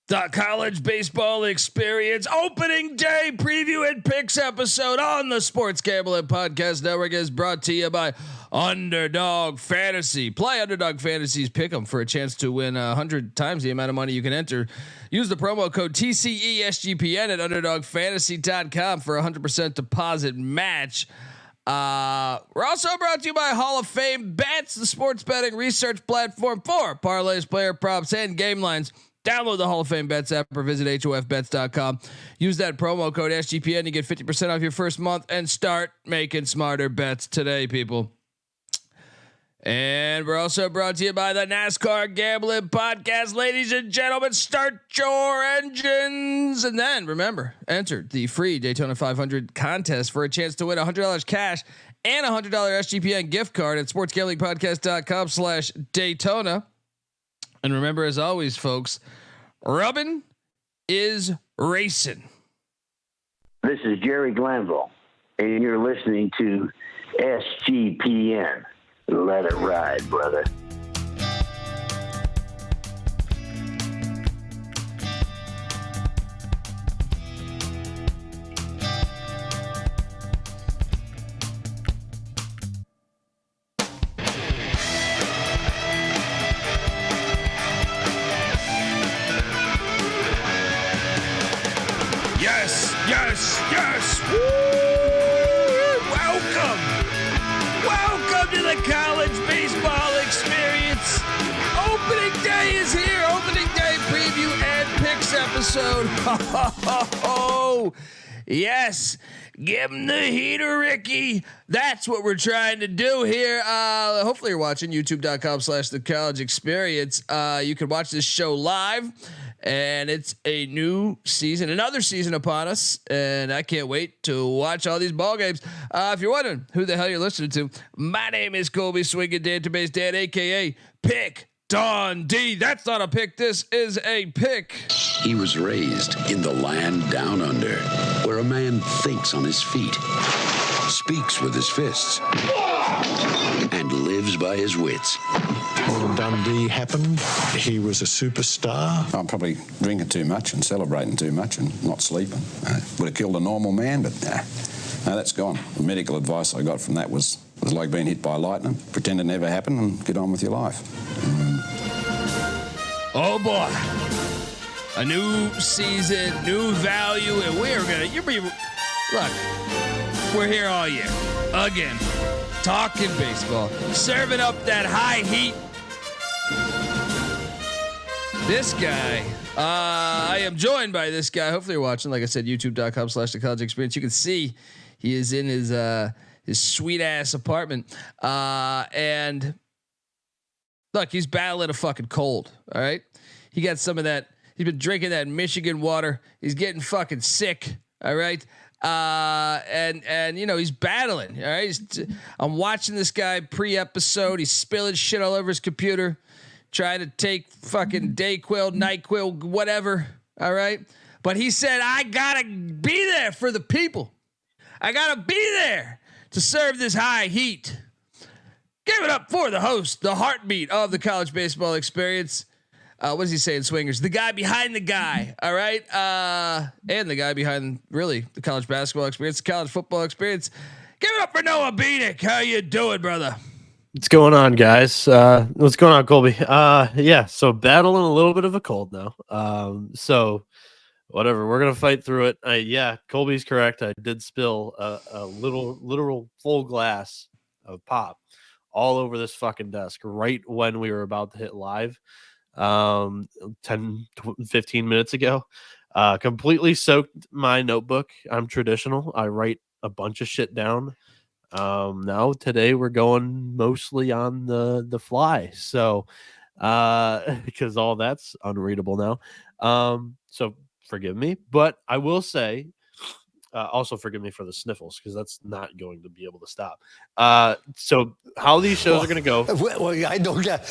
The college baseball experience opening day preview and picks episode on the Sports Gambling Podcast Network is brought to you by Underdog Fantasy. Play Underdog Fantasy's pick 'em for a chance to win 100 times the amount of money you can enter. Use the promo code TCESGPN at underdogfantasy.com for a 100% deposit match. We're also brought to you by Hall of Fame Bets, the sports betting research platform for parlays, player props, and game lines. Download the Hall of Fame Bets app or visit HOFBets.com. Use that promo code SGPN to get 50% off your first month and start making smarter bets today, people. And we're also brought to you by the NASCAR Gambling Podcast. Ladies and gentlemen, start your engines. And then remember, enter the free Daytona 500 contest for a chance to win $100 cash and a $100 SGPN gift card at sportsgamblingpodcast.com/Daytona. And remember, as always, folks, rubbing is racing. This is Jerry Glanville, and you're listening to SGPN. Let it ride, brother. Yes. Woo! Welcome to the college baseball experience. Opening day is here. Opening day preview and picks episode. Yes. Give him the heater, Ricky. That's what we're trying to do here. Hopefully you're watching youtube.com/the college experience. You can watch this show live. And it's a new season, another season upon us, and I can't wait to watch all these ball games. If you're wondering who the hell you're listening to, my name is Colby Swinging Dant, Dan, aka Pick Dundee. That's not a pick. This is a pick. He was raised in the land down under, where a man thinks on his feet, speaks with his fists, and lives by his wits. When Dundee happened, he was a superstar. I'm probably drinking too much and celebrating too much and not sleeping. Would have killed a normal man, but no, that's gone. The medical advice I got from that was like being hit by lightning. Pretend it never happened and get on with your life. Oh boy. A new season, new value, and look, we're here all year. Again. Talking baseball, serving up that high heat. This guy, I am joined by this guy. Hopefully you're watching, like I said, youtube.com/the college experience. You can see he is in his sweet ass apartment. And look, he's battling a fucking cold. All right. He got some of that. He's been drinking that Michigan water. He's getting fucking sick. All right. And you know, he's battling. All right. I'm watching this guy pre-episode. He's spilling shit all over his computer, trying to take fucking Dayquil, NyQuil, whatever. All right. But he said, I gotta be there for the people. I gotta be there to serve this high heat. Give it up for the host, the heartbeat of the college baseball experience. What is he saying, swingers? The guy behind the guy, all right? And the guy behind, really, the college basketball experience, the college football experience. Give it up for Noah Bieniek. How you doing, brother? What's going on, guys? What's going on, Colby? Yeah, so battling a little bit of a cold now. So whatever, we're going to fight through it. Yeah, Colby's correct. I did spill a literal full glass of pop all over this fucking desk right when we were about to hit live. 10 15 minutes ago, completely soaked my notebook. I'm traditional. I write a bunch of shit down. Now today we're going mostly on the fly. So, because all that's unreadable now. So forgive me, but I will say, also forgive me for the sniffles, because that's not going to be able to stop. So how these shows are going to go? Well, I don't get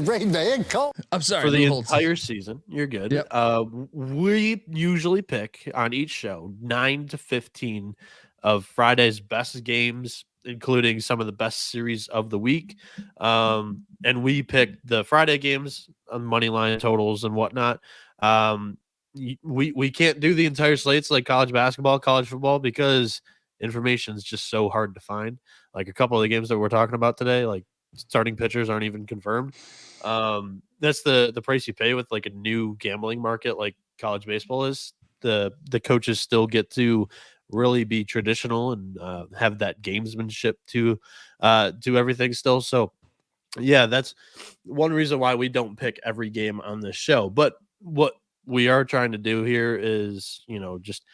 brain man. I'm sorry. For the entire season, you're good. Yep. We usually pick on each show 9 to 15 of Friday's best games, including some of the best series of the week. And we pick the Friday games on money line totals and whatnot. We can't do the entire slates like college basketball, college football, because information is just so hard to find. Like a couple of the games that we're talking about today, like starting pitchers aren't even confirmed. That's the price you pay with like a new gambling market like college baseball is. The coaches still get to really be traditional and have that gamesmanship to everything still. So yeah, that's one reason why we don't pick every game on this show. But what we are trying to do here is, just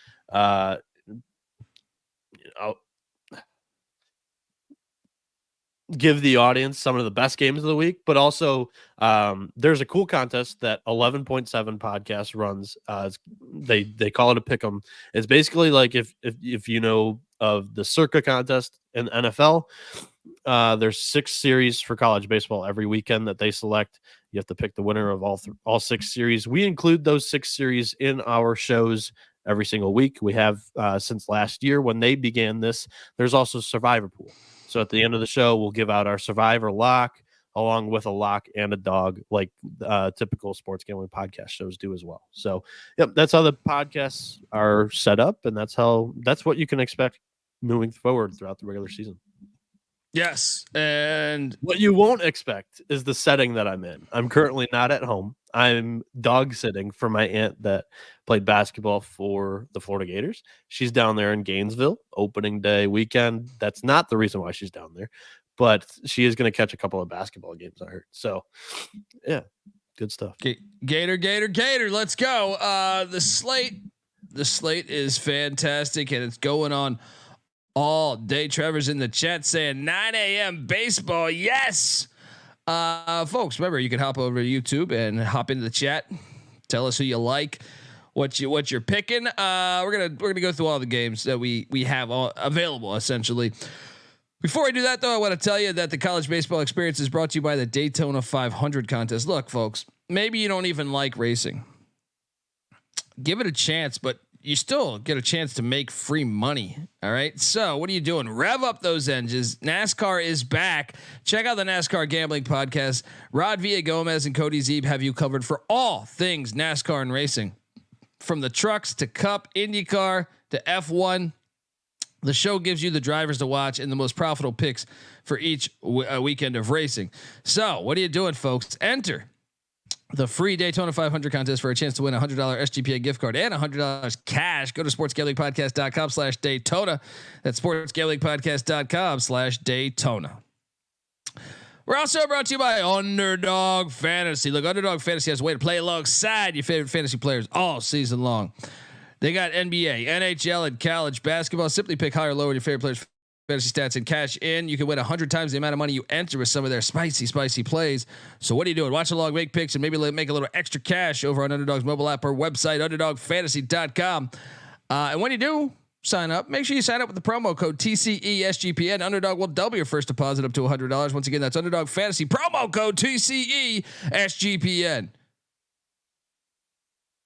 give the audience some of the best games of the week, but also there's a cool contest that 11.7 podcast runs. They call it a pick'em. It's basically like if you know of the Circa contest in NFL, there's 6 series for college baseball every weekend that they select. You have to pick the winner of all 6 series. We include those 6 series in our shows every single week. We have since last year when they began this. There's also Survivor Pool. So at the end of the show, we'll give out our Survivor lock along with a lock and a dog, like typical sports gambling podcast shows do as well. So, yep, that's how the podcasts are set up, and that's what you can expect moving forward throughout the regular season. Yes, and what you won't expect is the setting that I'm in. I'm currently not at home. I'm dog sitting for my aunt that played basketball for the Florida Gators. She's down there in Gainesville, opening day weekend. That's not the reason why she's down there, but she is going to catch a couple of basketball games, I heard. So, yeah, good stuff. Gator. Let's go. The slate is fantastic, and it's going on all day. Trevor's in the chat saying 9 a.m. baseball. Yes. Folks, remember you can hop over to YouTube and hop into the chat. Tell us who you like, what you're picking. We're gonna go through all the games that we have available essentially. Before I do that though, I want to tell you that the college baseball experience is brought to you by the Daytona 500 contest. Look, folks, maybe you don't even like racing. Give it a chance, but you still get a chance to make free money. All right. So what are you doing? Rev up those engines. NASCAR is back. Check out the NASCAR Gambling Podcast. Rod Villagomez and Cody Zeeb have you covered for all things NASCAR and racing, from the trucks to Cup, IndyCar to F1. The show gives you the drivers to watch and the most profitable picks for each weekend of racing. So what are you doing, folks? Enter the free Daytona 500 contest for a chance to win a $100 SGPN gift card and $100 cash. Go to sportsgamblingpodcast.com/Daytona. That's sportsgamblingpodcast.com/Daytona. We're also brought to you by Underdog Fantasy. Look, Underdog Fantasy has a way to play alongside your favorite fantasy players all season long. They got NBA, NHL, and college basketball. Simply pick higher or lower your favorite players' fantasy stats and cash in. You can win 100 times the amount of money you enter with some of their spicy plays. So what are you doing? Watch along, make picks, and maybe make a little extra cash over on Underdog's mobile app or website, underdogfantasy.com. And when you do sign up, make sure you sign up with the promo code TCESGPN. Underdog will double your first deposit up to $100. Once again, that's Underdog Fantasy promo code TCESGPN.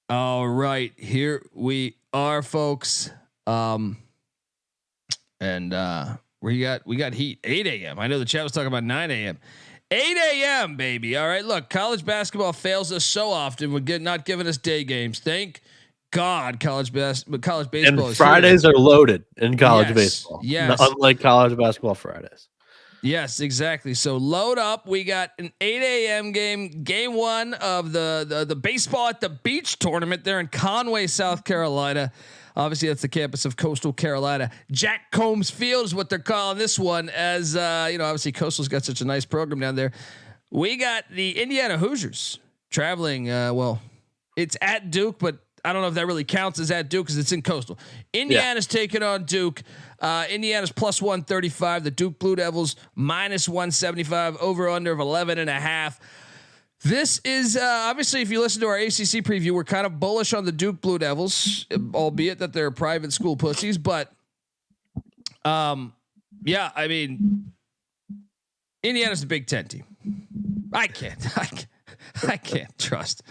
All right, here we are, folks. And we got heat. 8 a.m. I know the chat was talking about 9 a.m. 8 a.m. baby. All right, look, college basketball fails us so often with not giving us day games. Thank God, college baseball. And Fridays are loaded in college baseball. Yes, unlike college basketball Fridays. Yes, exactly. So load up. We got an 8 a.m. game 1 of the baseball at the beach tournament there in Conway, South Carolina. Obviously, that's the campus of Coastal Carolina. Jack Combs Field is what they're calling this one, as obviously Coastal's got such a nice program down there. We got the Indiana Hoosiers traveling. It's at Duke, but I don't know if that really counts as at Duke because it's in Coastal. Indiana's taking on Duke. Indiana's plus 135. The Duke Blue Devils minus 175. Over under of 11.5. This is obviously, if you listen to our ACC preview, we're kind of bullish on the Duke Blue Devils, albeit that they're private school pussies. But yeah, I mean, Indiana's the Big Ten team. I can't trust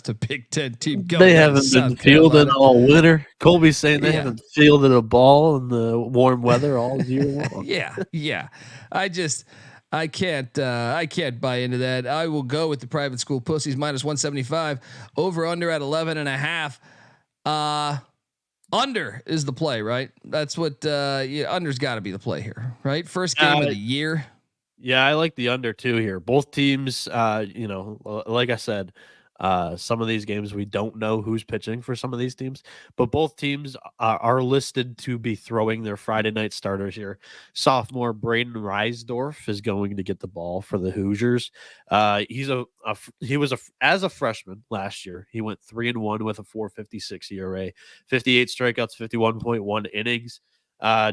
a Big Ten team. They haven't been fielding all winter. Colby's saying they haven't fielded a ball in the warm weather all year long. Yeah. I can't buy into that. I will go with the private school pussies minus 175, over under at 11.5. Under is the play, right? That's what under's got to be the play here, right? First game of the year. Yeah, I like the under too here. Both teams, like I said, some of these games we don't know who's pitching for some of these teams, but both teams are listed to be throwing their Friday night starters here. Sophomore Braden Reisdorf is going to get the ball for the Hoosiers. He was as a freshman last year. He went 3-1 with a 4.56 ERA, 58 strikeouts, 51.1 innings.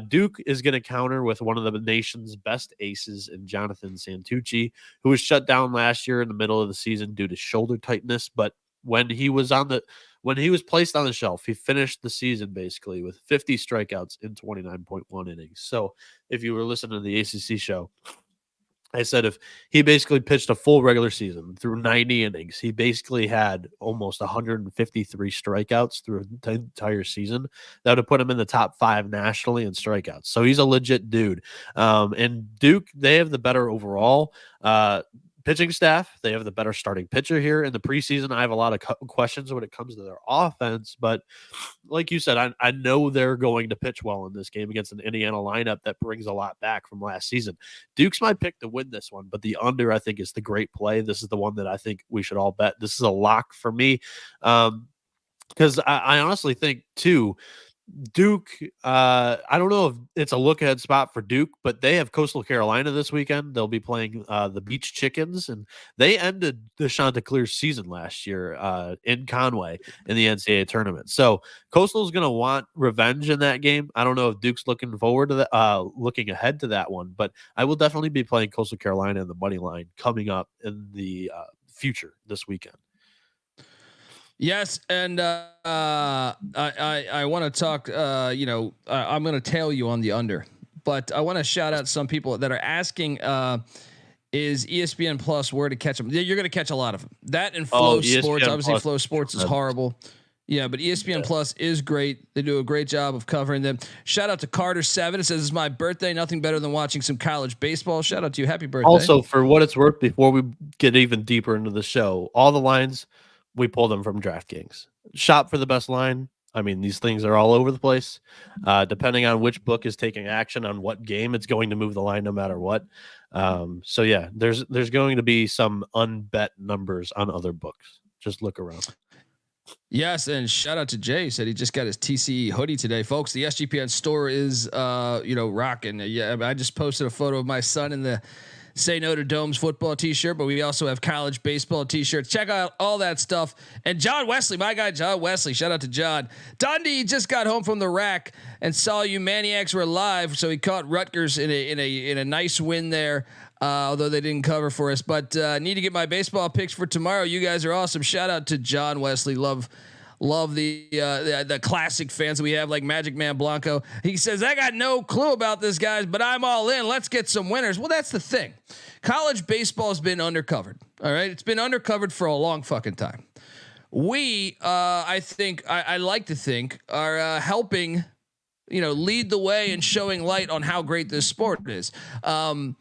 Duke is going to counter with one of the nation's best aces in Jonathan Santucci, who was shut down last year in the middle of the season due to shoulder tightness. But when he was placed on the shelf, he finished the season basically with 50 strikeouts in 29.1 innings. So if you were listening to the ACC show, I said if he basically pitched a full regular season through 90 innings, he basically had almost 153 strikeouts through the entire season. That would have put him in the top 5 nationally in strikeouts. So he's a legit dude. And Duke, they have the better overall pitching staff. They have the better starting pitcher here in the preseason. I have a lot of questions when it comes to their offense, but like you said, I know they're going to pitch well in this game against an Indiana lineup that brings a lot back from last season. Duke's my pick to win this one, but the under, I think, is the great play. This is the one that I think we should all bet. This is a lock for me. Because I honestly think too, Duke, I don't know if it's a look ahead spot for Duke, but they have Coastal Carolina this weekend. They'll be playing the Beach Chickens, and they ended the Chanticleer's season last year in Conway in the NCAA tournament. So Coastal is going to want revenge in that game. I don't know if Duke's looking forward to that, looking ahead to that one, but I will definitely be playing Coastal Carolina in the money line coming up in the future this weekend. Yes, and I want to talk. I'm going to tail you on the under, but I want to shout out some people that are asking, is ESPN Plus where to catch them? You're going to catch a lot of them. That and Flow Sports. Obviously, Flow Sports is horrible. Yeah, but ESPN Plus is great. They do a great job of covering them. Shout out to Carter7. It says, it's my birthday. Nothing better than watching some college baseball. Shout out to you. Happy birthday. Also, for what it's worth, before we get even deeper into the show, all the lines, we pull them from DraftKings. Shop for the best line. I mean, these things are all over the place. Depending on which book is taking action on what game, it's going to move the line no matter what. So yeah, there's going to be some unbet numbers on other books. Just look around. Yes, and shout out to Jay. Said he just got his TCE hoodie today, folks. The SGPN store is rocking. Yeah, I just posted a photo of my son in the Say No to Domes football t-shirt, but we also have college baseball t-shirts. Check out all that stuff. And John Wesley, my guy John Wesley, shout out to John. Dundee just got home from the rack and saw you maniacs were live, so he caught Rutgers in a nice win there. Although they didn't cover for us, but need to get my baseball picks for tomorrow. You guys are awesome. Shout out to John Wesley. Love the classic fans that we have, like Magic Man Blanco. He says, I got no clue about this, guys, but I'm all in. Let's get some winners. Well, that's the thing. College baseball has been undercovered. All right. It's been undercovered for a long fucking time. We, I think, I like to think, are helping, lead the way and showing light on how great this sport is. The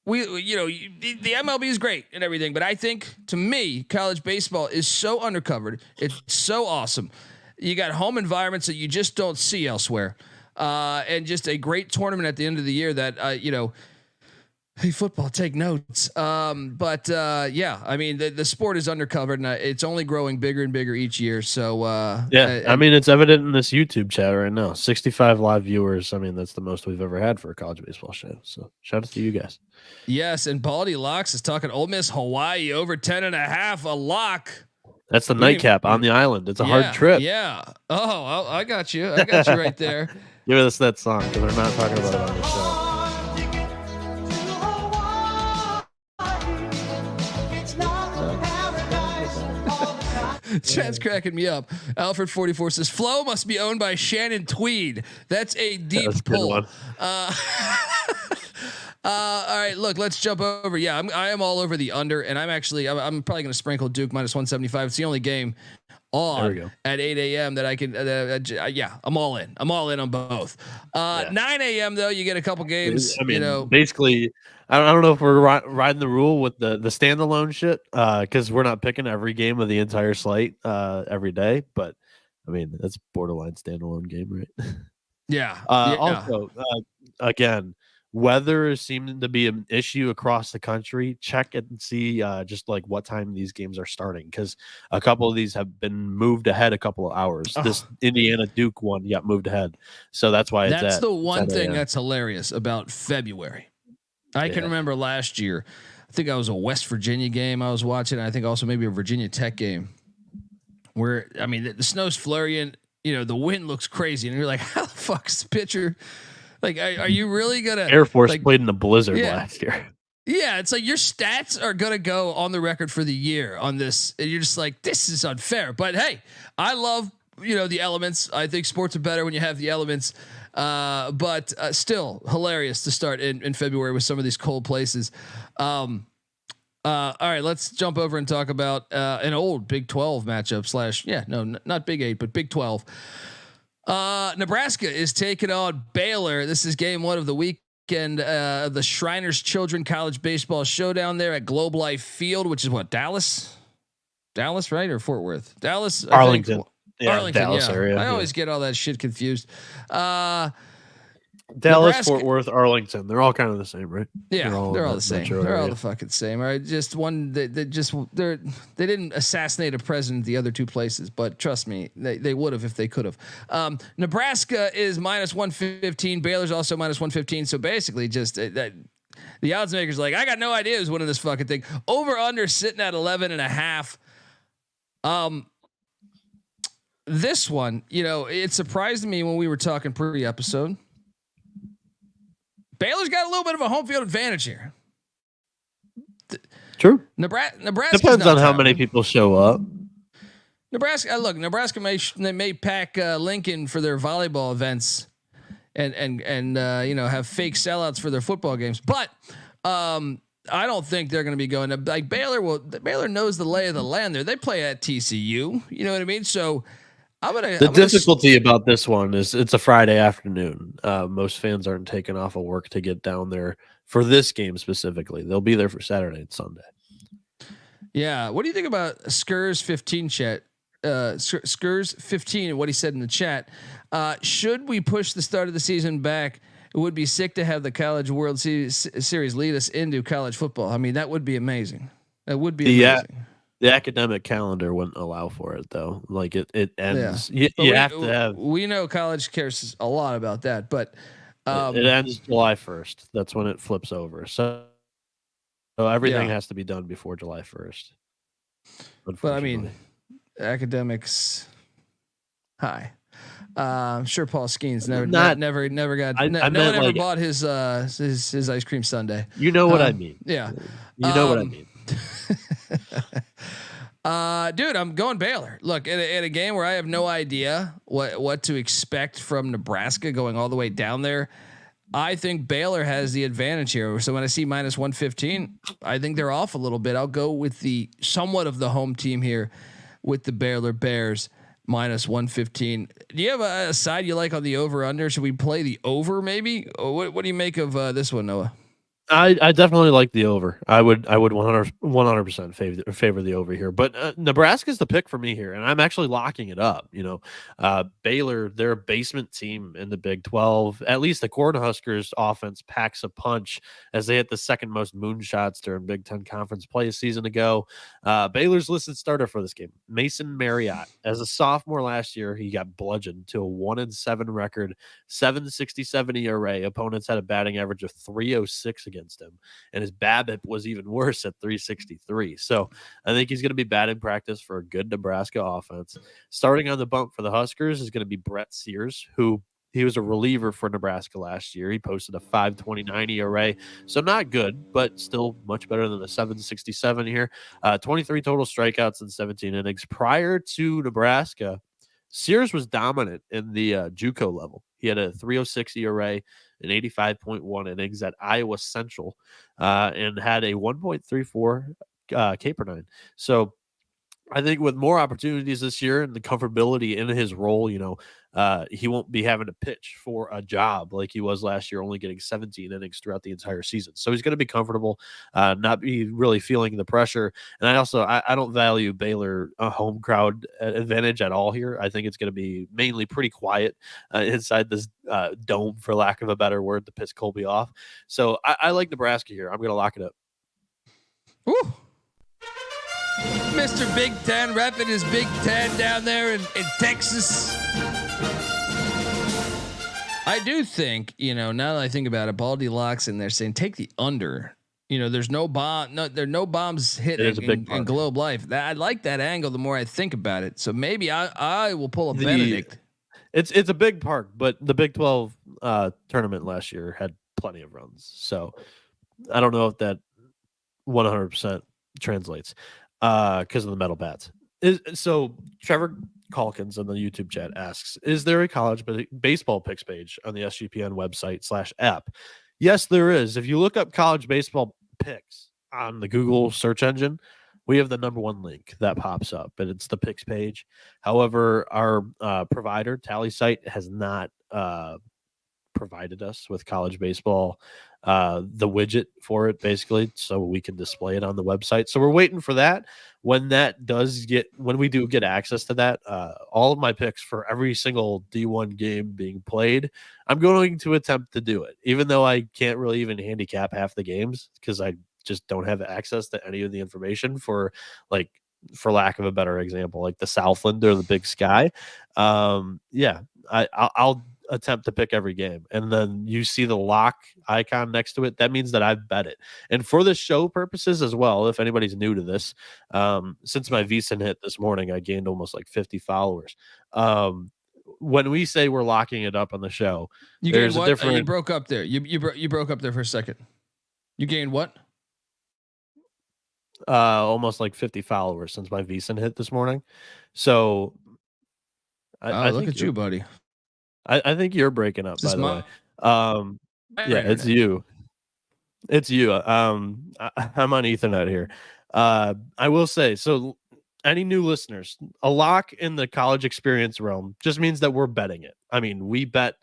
MLB is great and everything, but I think, to me, college baseball is so undercovered. It's so awesome. You got home environments that you just don't see elsewhere, and just a great tournament at the end of the year that hey, football, take notes. Yeah, I mean, the sport is undercovered, and it's only growing bigger and bigger each year. So I mean, it's evident in this YouTube chat right now. 65 live viewers. I mean, that's the most we've ever had for a college baseball show. So shout out to you guys. Yes, and Baldy Locks is talking Ole Miss Hawaii over 10.5, a lock. That's the nightcap on the island. It's a hard trip. Yeah. Oh, I got you. I got you right there. Give us that song because we're not talking about it on the show. Chat's cracking me up. Alfred 44 says Flo must be owned by Shannon Tweed. That's a deep pull. All right, look, let's jump over. Yeah, I am all over the under, and I'm probably going to sprinkle Duke minus 175. It's the only game on go. at 8 a.m. that I can. Yeah, I'm all in. I'm all in on both. 9 a.m. though, you get a couple games. I mean, basically, I don't know if we're riding the rule with the standalone shit because we're not picking every game of the entire slate every day. But I mean, that's borderline standalone game, right? Yeah. Also, again, weather is seeming to be an issue across the country. Check and see just like what time these games are starting because a couple of these have been moved ahead a couple of hours. This Indiana Duke one got moved ahead, so that's why that's the one thing that's hilarious about February. I can remember last year. I think I was a West Virginia game I was watching. I think also maybe a Virginia Tech game where I mean the snow's flurrying. The wind looks crazy, and you're like, how the fuck's the pitcher? Like, are you really gonna? Air Force played in the blizzard last year. Yeah, it's like your stats are gonna go on the record for the year on this, and you're just like, this is unfair. But hey, I love the elements. I think sports are better when you have the elements. But still hilarious to start in February with some of these cold places. All right, let's jump over and talk about an old Big 12 matchup not Big 8, but Big 12. Nebraska is taking on Baylor. This is game 1 of the weekend. The Shriners Children College Baseball Showdown there at Globe Life Field, which is what, Dallas, right? Or Fort Worth? Dallas, Arlington. Arlington, Dallas area. I always get all that shit confused. Dallas, Nebraska, Fort Worth, Arlington. They're all kind of the same, right? Yeah, they're all the same. They're all the fucking same. All right, just one. They didn't assassinate a president the other two places, but trust me, they would have if they could have. Nebraska is -115. Baylor's also -115. So basically, just that the odds makers like I got no idea who's winning this fucking thing. Over under sitting at 11.5. This one, it surprised me when we were talking pre-episode. Baylor's got a little bit of a home field advantage here. True. Nebraska depends on how many people show up. Nebraska may pack Lincoln for their volleyball events, and have fake sellouts for their football games. But I don't think they're going to be going to like Baylor. Baylor knows the lay of the land there. They play at TCU. You know what I mean? So. The difficulty about this one is it's a Friday afternoon. Most fans aren't taking off of work to get down there for this game specifically. They'll be there for Saturday and Sunday. Yeah. What do you think about Skurs 15 chat? Skurs 15 and what he said in the chat. Should we push the start of the season back? It would be sick to have the College World Series lead us into college football. I mean, that would be amazing. That would be amazing. The academic calendar wouldn't allow for it though. Like it ends. Yeah. You have to have. We know college cares a lot about that, but it ends July 1st. That's when it flips over. So everything has to be done before July 1st. But I mean, academics. Hi. I'm sure Paul Skeens never got. No one ever bought his ice cream sundae. You know what I mean? Yeah. You know what I mean. Dude, I'm going Baylor. Look, at a game where I have no idea what to expect from Nebraska going all the way down there, I think Baylor has the advantage here. So when I see -115, I think they're off a little bit. I'll go with the somewhat of the home team here with the Baylor Bears -115. Do you have a side you like on the over under? Should we play the over maybe? What do you make of this one, Noah? I definitely like the over. I would 100% favor the over here. But Nebraska's the pick for me here, and I'm actually locking it up. Baylor, they're a basement team in the Big 12. At least the Cornhuskers offense packs a punch as they hit the second most moonshots during Big 10 conference play a season ago. Baylor's listed starter for this game, Mason Marriott. As a sophomore last year, he got bludgeoned to a 1-7 record, 7.67 ERA. Opponents had a batting average of 306 against him, and his BABIP was even worse at 363. So I think he's going to be bad in practice for a good Nebraska offense. Starting on the bump for the Huskers is going to be Brett Sears, who he was a reliever for Nebraska last year. He posted a 5.29 ERA, so not good, but still much better than the 7.67 here. 23 total strikeouts in 17 innings. Prior to Nebraska, Sears was dominant in the JUCO level. He had a 3.06 ERA, an 85.1 innings at Iowa Central, and had a 1.34 K per nine. So I think with more opportunities this year and the comfortability in his role, he won't be having to pitch for a job like he was last year, only getting 17 innings throughout the entire season. So he's going to be comfortable, not be really feeling the pressure. And I don't value Baylor home crowd advantage at all here. I think it's going to be mainly pretty quiet inside this dome, for lack of a better word, to piss Colby off. So I like Nebraska here. I'm going to lock it up. Woo. Mr. Big Ten repping his Big Ten down there in Texas. I do think, now that I think about it, Baldy locks in there saying take the under. There's no bomb. No, there are no bombs hit in Globe Life. I like that angle the more I think about it. So maybe I will pull a Benedict. It's a big park, but the Big 12 tournament last year had plenty of runs. So I don't know if that 100% translates because of the metal bats. So Trevor Calkins in the YouTube chat asks, is there a college baseball picks page on the SGPN website /app? Yes, there is. If you look up college baseball picks on the Google search engine, we have the #1 link that pops up, and it's the picks page. However, our provider, Tally Site, has not provided us with college baseball, the widget for it, basically, so we can display it on the website. So we're waiting for that. When we do get access to that, all of my picks for every single D1 game being played, I'm going to attempt to do it, even though I can't really even handicap half the games because I just don't have access to any of the information for lack of a better example, like the Southland or the Big Sky. I'll attempt to pick every game, and then you see the lock icon next to it. That means that I've bet it. And for the show purposes as well, if anybody's new to this, since my VSiN hit this morning, I gained almost 50 followers. When we say we're locking it up on the show, there's a different. You broke up there. You broke up there for a second. You gained what? Almost 50 followers since my VSiN hit this morning. So I look at you, buddy. I think you're breaking up, by the way. It's you. It's you. I'm on Ethernet here. I will say, so any new listeners, a lock in the college experience realm just means that we're betting it. I mean, we bet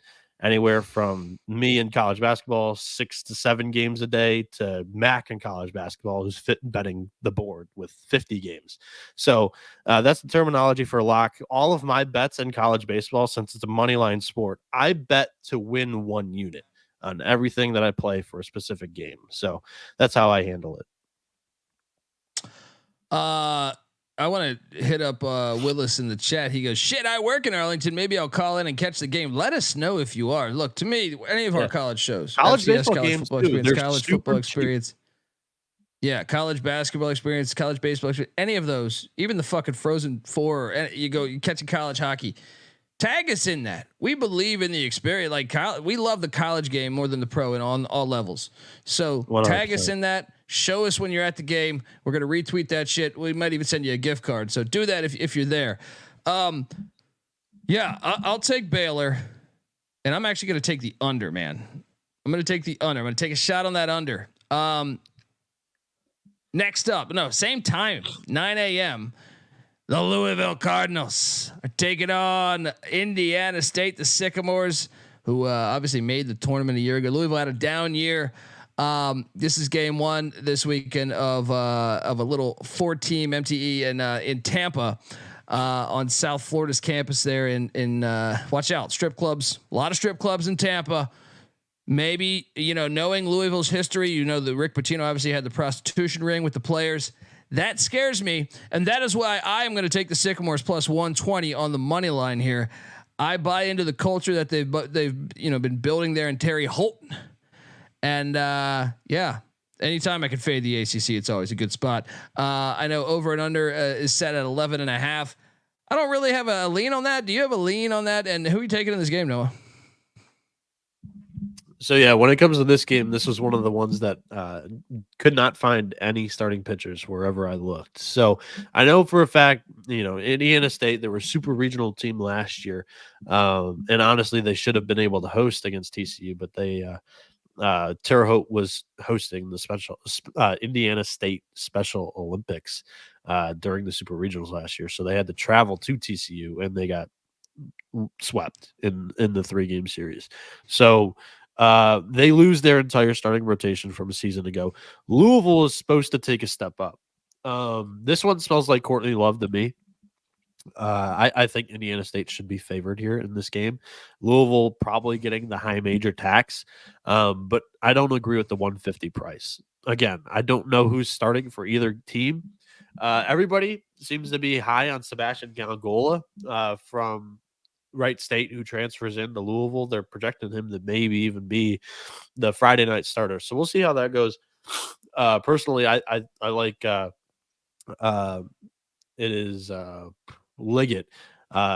anywhere from me in college basketball 6 to 7 games a day to Mac in college basketball who's betting the board with 50 games. So that's the terminology for lock. All of my bets in college baseball, since it's a money line sport, I bet to win 1 unit on everything that I play for a specific game. So that's how I handle it. I want to hit up Willis in the chat. He goes, shit, I work in Arlington. Maybe I'll call in and catch the game. Let us know if you are. Look, to me, any of our college shows, college baseball college games, football experience, college football experience. Yeah, college basketball experience, college baseball experience, any of those, even the fucking Frozen Four, you catching college hockey. Tag us in that. We believe in the experience. We love the college game more than the pro and on all levels. So 100%. Tag us in that. Show us when you're at the game. We're going to retweet that shit. We might even send you a gift card. So do that if you're there. I'll take Baylor, and I'm actually going to take the under, man. I'm going to take the under. I'm going to take a shot on that under. Next up, same time, 9 a.m. The Louisville Cardinals are taking on Indiana State, the Sycamores, who obviously made the tournament a year ago. Louisville had a down year. This is game 1 this weekend of a little 4-team MTE in Tampa, on South Florida's campus there in watch out, strip clubs, a lot of strip clubs in Tampa. Maybe, knowing Louisville's history, the Rick Pitino obviously had the prostitution ring with the players. That scares me. And that is why I am going to take the Sycamores plus 120 on the money line here. I buy into the culture that they've been building there in Terre Haute. And anytime I can fade the ACC, it's always a good spot. I know over and under is set at 11.5. I don't really have a lean on that. Do you have a lean on that? And who are you taking in this game, Noah? So when it comes to this game, this was one of the ones that could not find any starting pitchers wherever I looked. So I know for a fact, Indiana State, they were a super regional team last year. And honestly, they should have been able to host against TCU, but they Terre Haute was hosting the special Indiana State Special Olympics during the Super Regionals last year, so they had to travel to TCU, and they got swept in the 3-game series. So they lose their entire starting rotation from a season ago. Louisville is supposed to take a step up. This one smells like Courtney Love to me. I think Indiana State should be favored here in this game. Louisville probably getting the high major tax, but I don't agree with the 150 price. Again, I don't know who's starting for either team. Everybody seems to be high on Sebastian Gangola from Wright State, who transfers into Louisville. They're projecting him to maybe even be the Friday night starter. So we'll see how that goes. Personally, I like it is Liggett.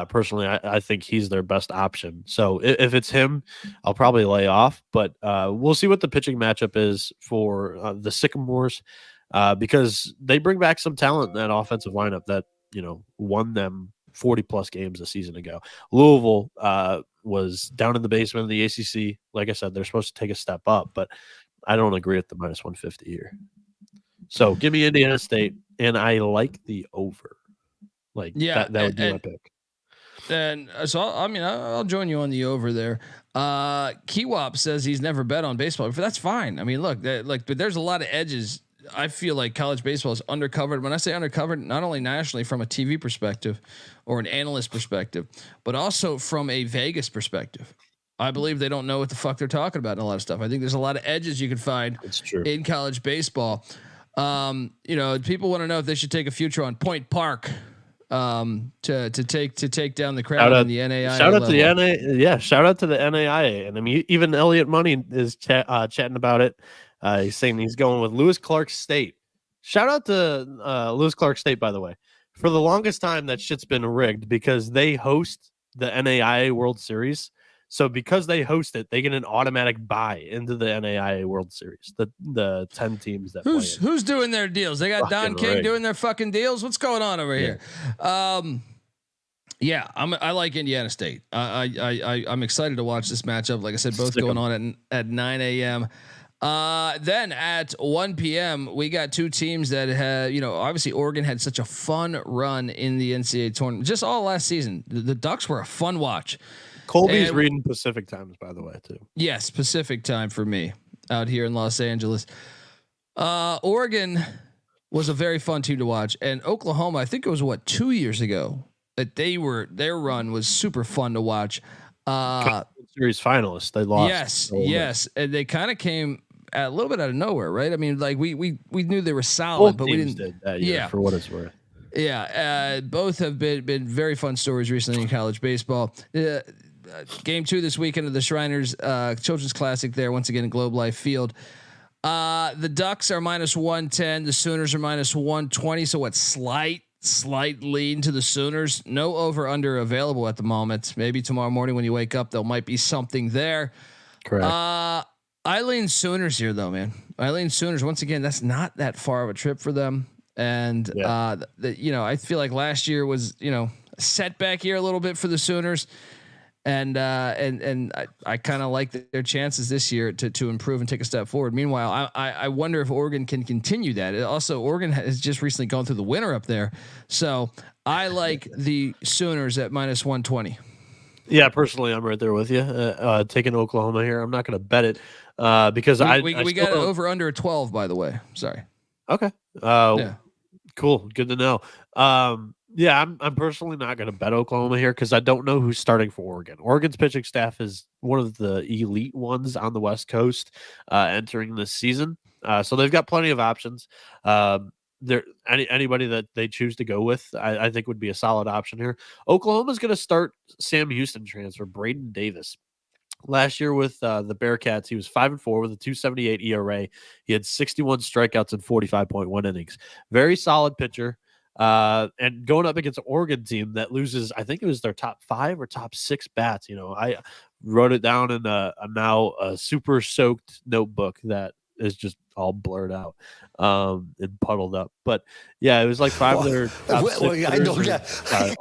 Personally, I think he's their best option. So if it's him, I'll probably lay off. But we'll see what the pitching matchup is for the Sycamores because they bring back some talent in that offensive lineup that won them 40-plus games a season ago. Louisville was down in the basement of the ACC. Like I said, they're supposed to take a step up, but I don't agree with the minus 150 here. So give me Indiana State, and I like the over. That would be my pick. And so, I'll join you on the over there. Kiwop says he's never bet on baseball before. That's fine. I mean, look, but there's a lot of edges. I feel like college baseball is undercovered. When I say undercovered, not only nationally from a TV perspective or an analyst perspective, but also from a Vegas perspective. I believe they don't know what the fuck they're talking about in a lot of stuff. I think there's a lot of edges you can find in college baseball. People want to know if they should take a future on Point Park to take down the crowd in the NAIA. Shout out to the NAIA. Yeah, shout out to the NAIA. And I mean, even Elliot Money is chatting about it. He's saying he's going with Lewis Clark State. Shout out to Lewis Clark State, by the way. For the longest time, that shit's been rigged because they host the NAIA World Series. So because they host it, they get an automatic buy into the NAIA World Series. The 10 teams that who's doing their deals? They got Don King doing their fucking deals. What's going on over here? I like Indiana State. I'm excited to watch this matchup. Like I said, both going on at 9 a.m. Then at 1 p.m. we got two teams that had, obviously Oregon had such a fun run in the NCAA tournament just all last season. The Ducks were a fun watch. Colby's reading Pacific times, by the way, too. Yes, Pacific time for me out here in Los Angeles. Oregon was a very fun team to watch, and Oklahoma, I think it was 2 years ago that their run was super fun to watch. Series finalists, they lost. Yes, and they kind of came a little bit out of nowhere, right? I mean, like we knew they were solid, but we didn't. Did that year, for what it's worth. Yeah, both have been very fun stories recently in college baseball. Game 2 this weekend of the Shriners Children's Classic there once again in Globe Life Field. The Ducks are minus 110. The Sooners are minus 120. So what? Slight lead to the Sooners. No over under available at the moment. Maybe tomorrow morning when you wake up, there might be something there. Correct. I lean Sooners here though, man. I lean Sooners once again. That's not that far of a trip for them. And I feel like last year was a setback year a little bit for the Sooners. And I kind of like their chances this year to improve and take a step forward. Meanwhile, I wonder if Oregon can continue that. Also, Oregon has just recently gone through the winter up there, so I like the Sooners at minus 120. Yeah, personally, I'm right there with you. Taking Oklahoma here, I'm not going to bet it because we got it over under a 12. By the way, sorry. Okay. Cool. Good to know. I'm personally not going to bet Oklahoma here because I don't know who's starting for Oregon. Oregon's pitching staff is one of the elite ones on the West Coast entering this season. So they've got plenty of options. Anybody that they choose to go with, I think would be a solid option here. Oklahoma's going to start Sam Houston transfer, Braden Davis. Last year with the Bearcats, he was 5-4 with a 2.78 ERA. He had 61 strikeouts in 45.1 innings. Very solid pitcher. And going up against an Oregon team that loses, I think it was their top 5 or top 6 bats. I wrote it down in a now super soaked notebook that is just all blurred out and puddled up. But yeah, it was like 5 of their top six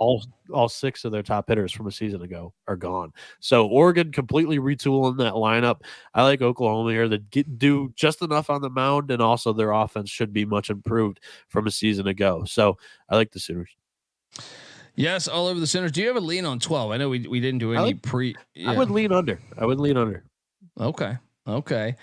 all 6 of their top hitters from a season ago are gone. So Oregon completely retooling that lineup. I like Oklahoma here that do just enough on the mound, and also their offense should be much improved from a season ago. So I like the Sooners. Yes, all over the Sooners. Do you have a lean on 12? I know we didn't do any I would lean under. Okay.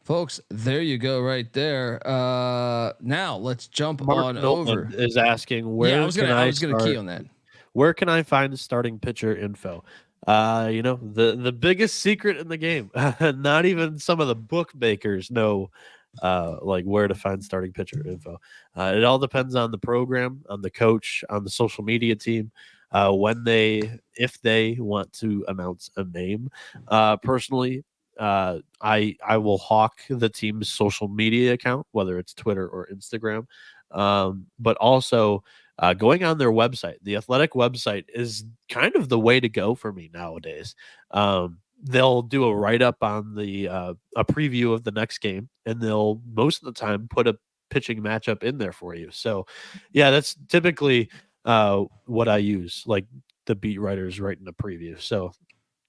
Folks, there you go right there. Now let's jump Mark over. Is asking where I was gonna key on that. Where can I find the starting pitcher info? The biggest secret in the game. Not even some of the bookmakers know like where to find starting pitcher info. It all depends on the program, on the coach, on the social media team, if they want to announce a name. Personally, I will hawk the team's social media account, whether it's Twitter or Instagram. But also going on their website. The Athletic website is kind of the way to go for me nowadays. They'll do a write-up on a preview of the next game, and they'll most of the time put a pitching matchup in there for you. So yeah, that's typically what I use, like the beat writers writing a preview. So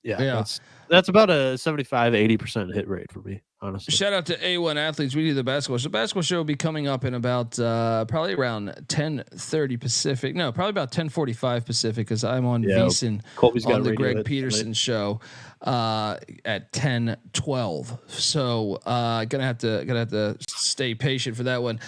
yeah. That's about a 75-80% hit rate for me, honestly. Shout out to A1 Athletes. We do the basketball show. The basketball show will be coming up in about probably around 10:30 Pacific. No, probably about 10:45 Pacific, because I'm on VSiN on the Greg Peterson show at 10:12. So gonna have to stay patient for that one.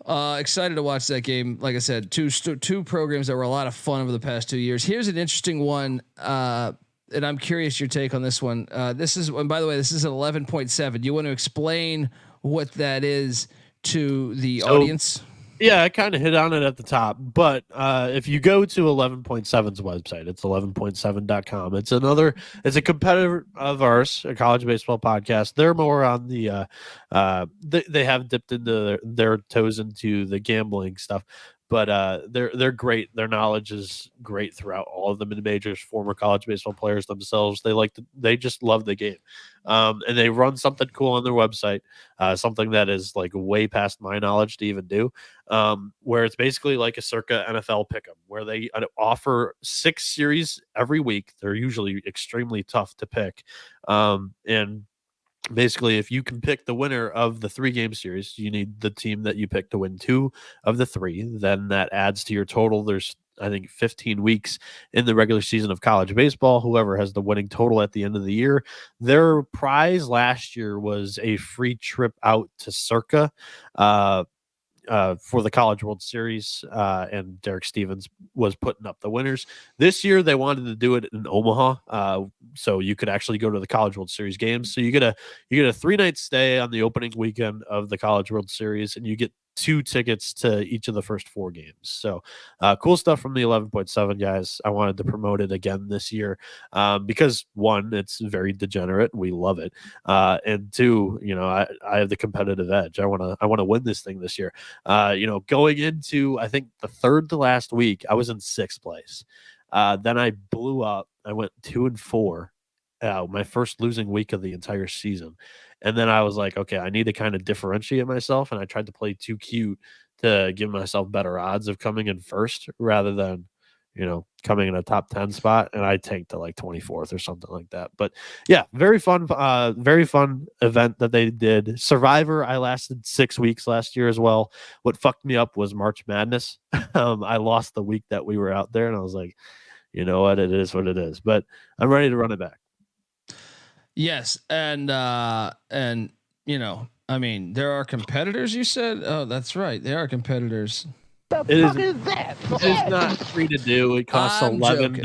Excited to watch that game. Like I said, two programs that were a lot of fun over the past 2 years. Here's an interesting one, and I'm curious your take on this one. This is, and by the way, this is an 11.7. You want to explain what that is to the audience? Yeah, I kind of hit on it at the top, but if you go to 11.7's website, it's 11.7.com. It's a competitor of ours, a college baseball podcast. They're more on the they have dipped into their toes into the gambling stuff, but they're great. Their knowledge is great throughout all of them in the majors. Former college baseball players themselves. They just love the game, and they run something cool on their website. Something that is like way past my knowledge to even do. Where it's basically like a circa NFL pick'em, where they offer 6 series every week. They're usually extremely tough to pick, and basically, if you can pick the winner of the 3-game series, you need the team that you pick to win 2 of the 3. Then that adds to your total. There's, I think, 15 weeks in the regular season of college baseball. Whoever has the winning total at the end of the year, their prize last year was a free trip out to Circa for the College World Series, and Derek Stevens was putting up the winners. This year, they wanted to do it in Omaha, so you could actually go to the College World Series games. So you get a 3-night stay on the opening weekend of the College World Series, and you get 2 tickets to each of the first 4 games. So cool stuff from the 11.7 guys. I wanted to promote it again this year because 1, it's very degenerate. We love it. And 2, I have the competitive edge. I want to win this thing this year. Going into, I think, the 3rd to last week, I was in 6th place. Then I blew up. I went 2-4. My first losing week of the entire season. And then I was like, okay, I need to kind of differentiate myself. And I tried to play too cute to give myself better odds of coming in first rather than, coming in a top 10 spot. And I tanked to like 24th or something like that. But yeah, very fun event that they did. Survivor, I lasted 6 weeks last year as well. What fucked me up was March Madness. I lost the week that we were out there, and I was like, you know what? It is what it is. But I'm ready to run it back. Yes, and there are competitors. You said, oh, that's right, there are competitors. It is not free to do. It costs $11.70.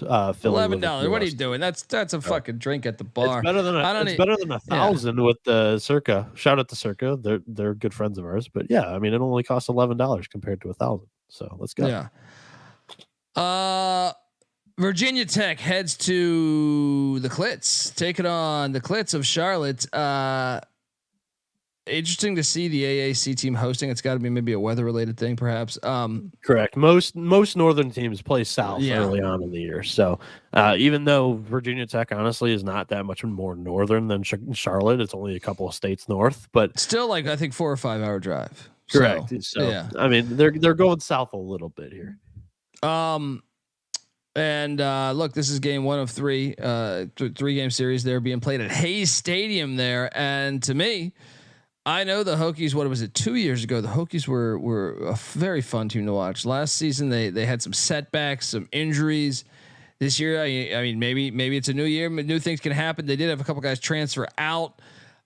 $11. What are you doing? That's a fucking drink at the bar. It's better than better than 1,000 with the Circa. Shout out to Circa. They're good friends of ours. But yeah, it only costs $11 compared to 1,000. So let's go. Yeah. Virginia Tech heads to the Clits, taking on the Clits of Charlotte. interesting to see the AAC team hosting. It's got to be maybe a weather related thing, perhaps. Correct. Most northern teams play south early on in the year. So even though Virginia Tech honestly is not that much more northern than Charlotte, it's only a couple of states north, but still like I think 4 or 5 hour drive. Correct. So yeah, I mean they're going south a little bit here. And look, this is game 1 of 3, 3-game series. They're being played at Hayes Stadium there, and to me, I know the Hokies. What was it? 2 years ago, the Hokies were a very fun team to watch. Last season, they had some setbacks, some injuries. This year, I mean, maybe it's a new year, new things can happen. They did have a couple guys transfer out.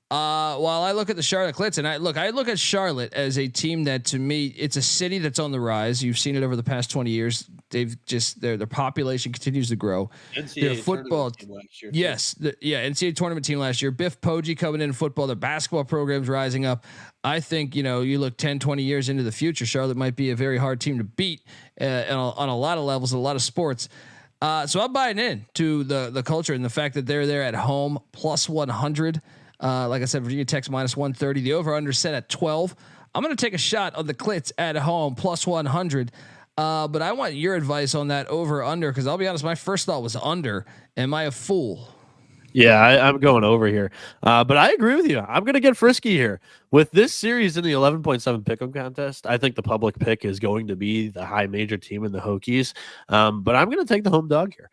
While I look at the Charlotte Clits, and I look at Charlotte as a team that, to me, it's a city that's on the rise. You've seen it over the past 20 years. They've just their population continues to grow. NCAA their football team last year, yes, NCAA tournament team last year. Biff Poggi coming in football. Their basketball program's rising up. I think, you look 10, 20 years into the future, Charlotte might be a very hard team to beat on a lot of levels, a lot of sports. So I'm buying in to the culture and the fact that they're there at home plus 100. Like I said, Virginia Tech's minus 130. The over under set at 12. I'm going to take a shot on the Clits at home plus 100. But I want your advice on that over under, because I'll be honest, my first thought was under. Am I a fool? Yeah, I'm going over here. But I agree with you. I'm going to get frisky here. With this series in the 11.7 pick'em contest, I think the public pick is going to be the high major team in the Hokies. But I'm going to take the home dog here.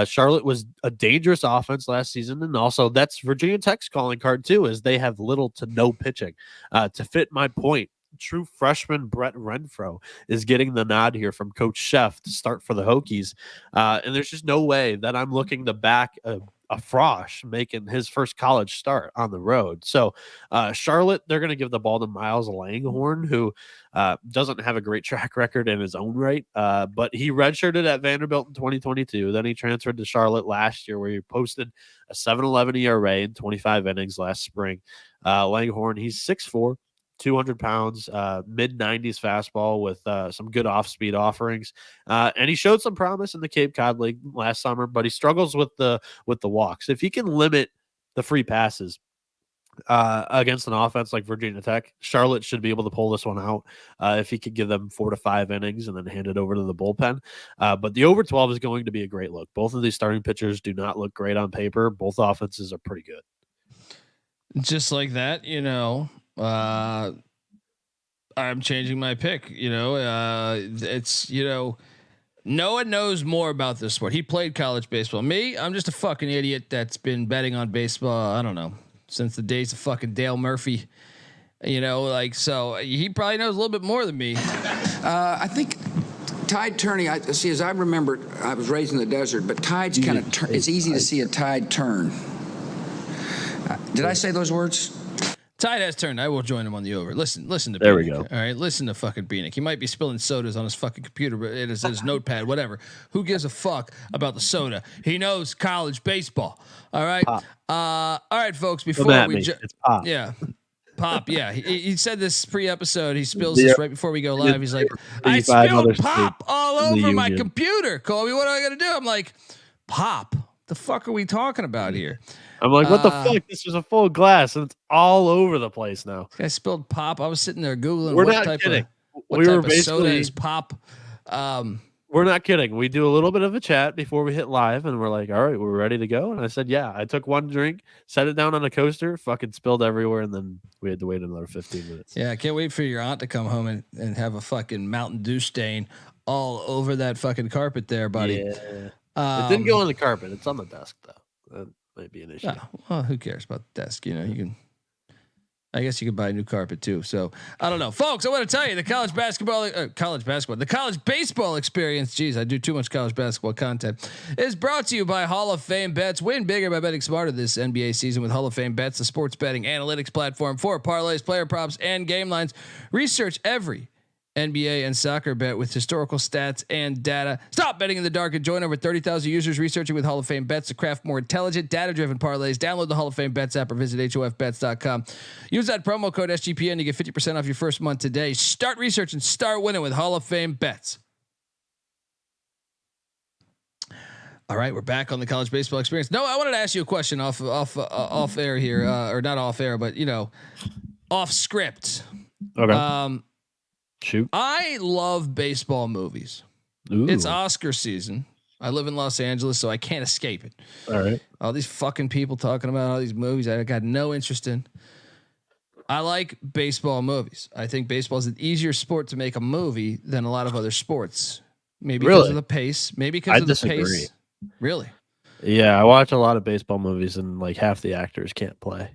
Charlotte was a dangerous offense last season, and also that's Virginia Tech's calling card too, as they have little to no pitching. To fit my point, true freshman Brett Renfro is getting the nod here from Coach Sheff to start for the Hokies. And there's just no way that I'm looking to back a Frosh making his first college start on the road. So Charlotte, they're going to give the ball to Miles Langhorne, who doesn't have a great track record in his own right, but he redshirted at Vanderbilt in 2022. Then he transferred to Charlotte last year, where he posted a 7.11 ERA in 25 innings last spring. Langhorne, he's 6'4", 200 pounds, mid 90s fastball with some good off speed offerings. And he showed some promise in the Cape Cod League last summer, but he struggles with the walks. If he can limit the free passes against an offense like Virginia Tech, Charlotte should be able to pull this one out if he could give them 4 to 5 innings and then hand it over to the bullpen. But the over 12 is going to be a great look. Both of these starting pitchers do not look great on paper. Both offenses are pretty good. Just like that, I'm changing my pick. It's Noah knows more about this sport. He played college baseball. Me, I'm just a fucking idiot that's been betting on baseball, I don't know, since the days of fucking Dale Murphy. So he probably knows a little bit more than me. I think tide turning. As I remember, I was raised in the desert, but tides kind of turn. It's easy to see a tide turn. Did I say those words? Tide has turned. I will join him on the over. Listen to there Bieniek. We go. All right, listen to fucking Bieniek. He might be spilling sodas on his fucking computer, but it is his notepad, whatever. Who gives a fuck about the soda? He knows college baseball. All right. All right, folks. Before we it's pop. Yeah. Pop, yeah. He said this pre-episode. He spills this right before we go live. He's like, I spilled pop all over my computer, Colby. What am I gonna do? I'm like, pop. The fuck are we talking about here? I'm like, what the fuck? This was a full glass, and it's all over the place now. This guy spilled pop. I was sitting there Googling what type of soda is pop. We're not kidding. We do a little bit of a chat before we hit live, and we're like, all right, we're ready to go. And I said, yeah. I took one drink, set it down on a coaster, fucking spilled everywhere, and then we had to wait another 15 minutes. Yeah, I can't wait for your aunt to come home and have a fucking Mountain Dew stain all over that fucking carpet there, buddy. Yeah. It didn't go on the carpet. It's on the desk, though. That might be an issue. Oh, well, who cares about the desk? You can. I guess you could buy a new carpet too. So I don't know, folks. I want to tell you the college baseball experience. Geez, I do too much college basketball content. Is brought to you by Hall of Fame Bets. Win bigger by betting smarter this NBA season with Hall of Fame Bets, the sports betting analytics platform for parlays, player props, and game lines. Research every NBA and soccer bet with historical stats and data. Stop betting in the dark and join over 30,000 users researching with Hall of Fame Bets to craft more intelligent, data-driven parlays. Download the Hall of Fame Bets app or visit HOFBets.com. Use that promo code SGPN to get 50% off your first month today. Start research and start winning with Hall of Fame Bets. All right, we're back on the college baseball experience. No, I wanted to ask you a question off air here, or not off air, but off script. Okay. Shoot. I love baseball movies. Ooh. It's Oscar season. I live in Los Angeles, so I can't escape it. All right. All these fucking people talking about all these movies I got no interest in. I like baseball movies. I think baseball is an easier sport to make a movie than a lot of other sports. Maybe because of the pace. Maybe because of the pace. Really? Yeah, I watch a lot of baseball movies, and like half the actors can't play.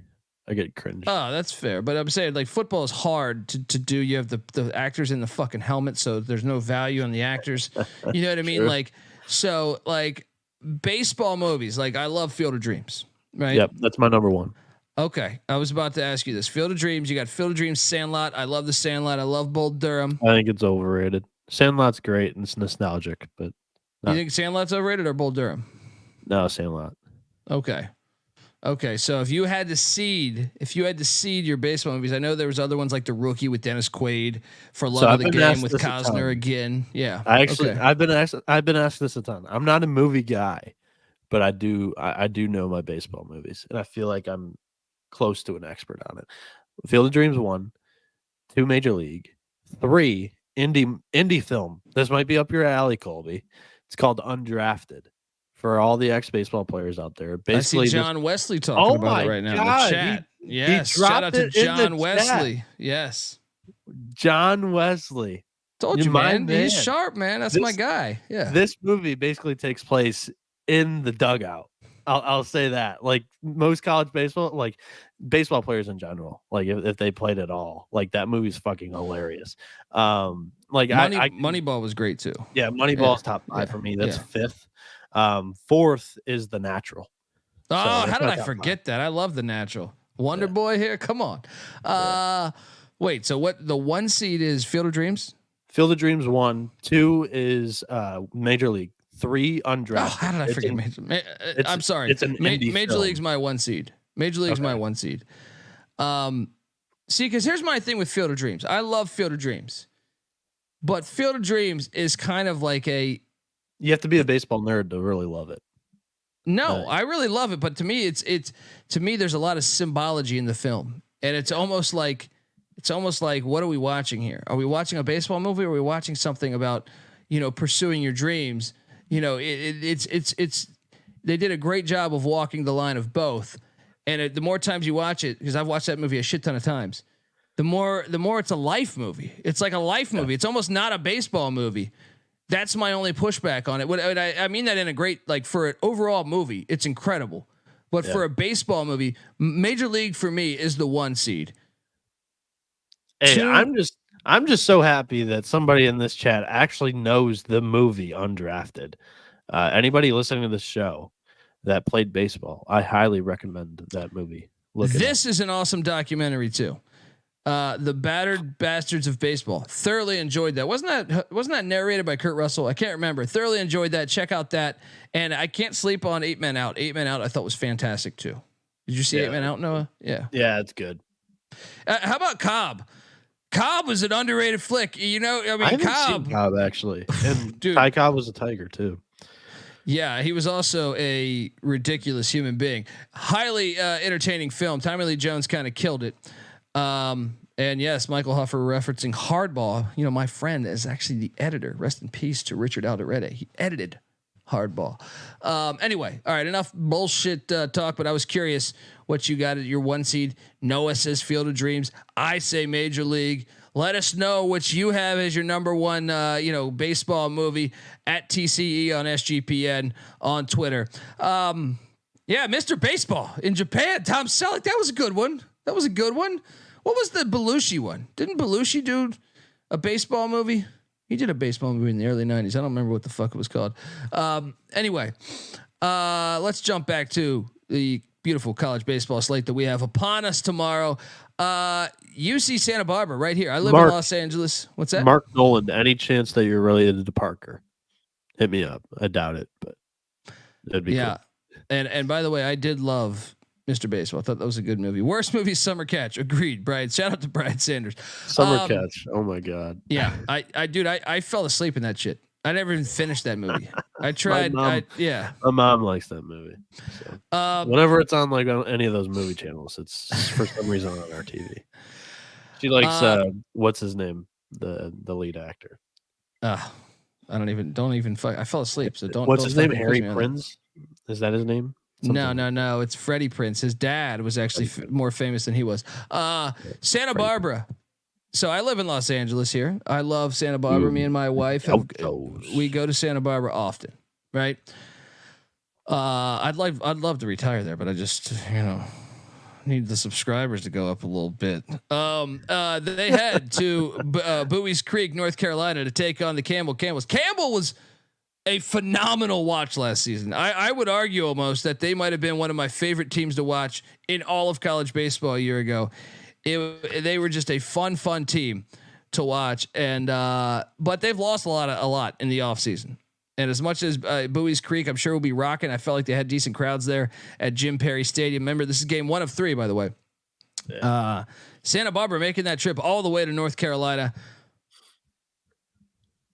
I get cringe. Oh, that's fair. But I'm saying like football is hard to do. You have the actors in the fucking helmet, so there's no value on the actors. You know what I mean? Sure. Like baseball movies. Like I love Field of Dreams. Right. Yep, that's my number one. Okay, I was about to ask you this. Field of Dreams. You got Field of Dreams, Sandlot. I love the Sandlot. I love Bull Durham. I think it's overrated. Sandlot's great and it's nostalgic, but you think Sandlot's overrated or Bull Durham? No, Sandlot. Okay. So if you had to seed your baseball movies, I know there was other ones like The Rookie with Dennis Quaid, For Love of the Game with Costner again. Yeah. I've been asked this a ton. I'm not a movie guy, but I do know my baseball movies, and I feel like I'm close to an expert on it. Field of Dreams 1, 2 Major League, 3 indie film. This might be up your alley, Colby. It's called Undrafted. For all the ex-baseball players out there, basically, I see John Wesley talking about it right now in the chat. Yes, shout out to John Wesley. Chat. Yes, John Wesley. Told you, man. He's sharp, man. That's my guy. Yeah. This movie basically takes place in the dugout. I'll say that. Like most college baseball, like baseball players in general, like if they played at all, like that movie's fucking hilarious. Moneyball was great too. Yeah, Moneyball's top 5 for me. That's 5th. 4th is The Natural. Oh, how did I forget that? I love The Natural. Wonder Boy here. Come on. Wait, so what the 1 seed is Field of Dreams? Field of Dreams 1, 2 is Major League, 3 Undrafted. Oh, how did I forget Major? I'm sorry. It's an Major League's my 1 seed. Major League's my 1 seed. See, because here's my thing with Field of Dreams. I love Field of Dreams, but Field of Dreams is kind of like you have to be a baseball nerd to really love it. No, I really love it, but to me, to me, there's a lot of symbology in the film, and it's almost like what are we watching here? Are we watching a baseball movie? Or are we watching something about pursuing your dreams? It's they did a great job of walking the line of both, and the more times you watch it, because I've watched that movie a shit ton of times, the more it's a life movie. It's like a life movie. It's almost not a baseball movie. That's my only pushback on it. I mean that in a great, like for an overall movie, it's incredible. But for a baseball movie, Major League for me is the 1 seed. Hey, I'm just so happy that somebody in this chat actually knows the movie Undrafted. Anybody listening to this show that played baseball, I highly recommend that movie. This is an awesome documentary too. The Battered Bastards of Baseball. Thoroughly enjoyed that. Wasn't that narrated by Kurt Russell? I can't remember. Thoroughly enjoyed that. Check out that. And I can't sleep on 8 Men Out. 8 Men Out I thought was fantastic too. Did you see 8 Men Out, Noah? Yeah. Yeah, it's good. How about Cobb? Cobb was an underrated flick. I haven't seen Cobb actually. And dude, Ty Cobb was a Tiger too. Yeah, he was also a ridiculous human being. Highly entertaining film. Tommy Lee Jones kind of killed it. And yes, Michael Huffer referencing Hardball. My friend is actually the editor. Rest in peace to Richard Alderete. He edited Hardball. Anyway, all right, enough bullshit talk. But I was curious what you got at your 1 seed. Noah says Field of Dreams. I say Major League. Let us know what you have as your number 1, baseball movie at TCE on SGPN on Twitter. Mr. Baseball in Japan. Tom Selleck. That was a good one. What was the Belushi one? Didn't Belushi do a baseball movie? He did a baseball movie in the early 90s. I don't remember what the fuck it was called. Anyway, let's jump back to the beautiful college baseball slate that we have upon us tomorrow. UC Santa Barbara right here. I live in Los Angeles. What's that? Mark Nolan, any chance that you're related to Parker? Hit me up. I doubt it, but that'd be cool. And by the way, I did love Mr. Baseball. I thought that was a good movie. Worst movie, Summer Catch. Agreed, Brian. Shout out to Brian Sanders. Summer Catch. Oh my God. Yeah, I fell asleep in that shit. I never even finished that movie. I tried. My mom likes that movie. So. Whenever it's on like on any of those movie channels, it's for some reason on our TV. She likes what's his name, the lead actor. I don't even. I fell asleep. So don't. What's don't his name? fucking quiz Harry me on that. Prince. Is that his name? No. It's Freddie Prinze. His dad was actually more famous than he was. Santa Barbara. So I live in Los Angeles here. I love Santa Barbara. Me and my wife, we go to Santa Barbara often, right? I'd love to retire there, but I just, need the subscribers to go up a little bit. They head to Bowie's Creek, North Carolina, to take on the Camels. Campbell was a phenomenal watch last season. I would argue almost that they might have been one of my favorite teams to watch in all of college baseball a year ago. They were just a fun team to watch, and but they've lost a lot in the offseason. And as much as Bowie's Creek, I'm sure will be rocking. I felt like they had decent crowds there at Jim Perry Stadium. Remember, this is game 1 of 3, by the way. Yeah. Santa Barbara making that trip all the way to North Carolina.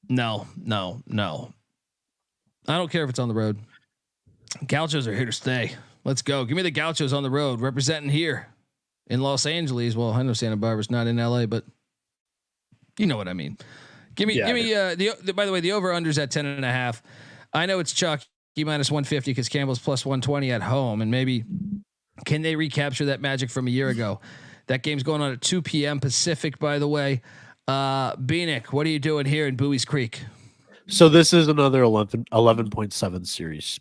No. I don't care if it's on the road. Gauchos are here to stay. Let's go. Give me the Gauchos on the road, representing here in Los Angeles. Well, I know Santa Barbara's not in LA, but you know what I mean. Give me the by the way, the over unders at 10.5. I know it's chalky minus 150 because Campbell's plus 120 at home, and maybe can they recapture that magic from a year ago? That game's going on at 2 p.m. Pacific, by the way. Bieniek, what are you doing here in Bowie's Creek? So this is another 11.7 series.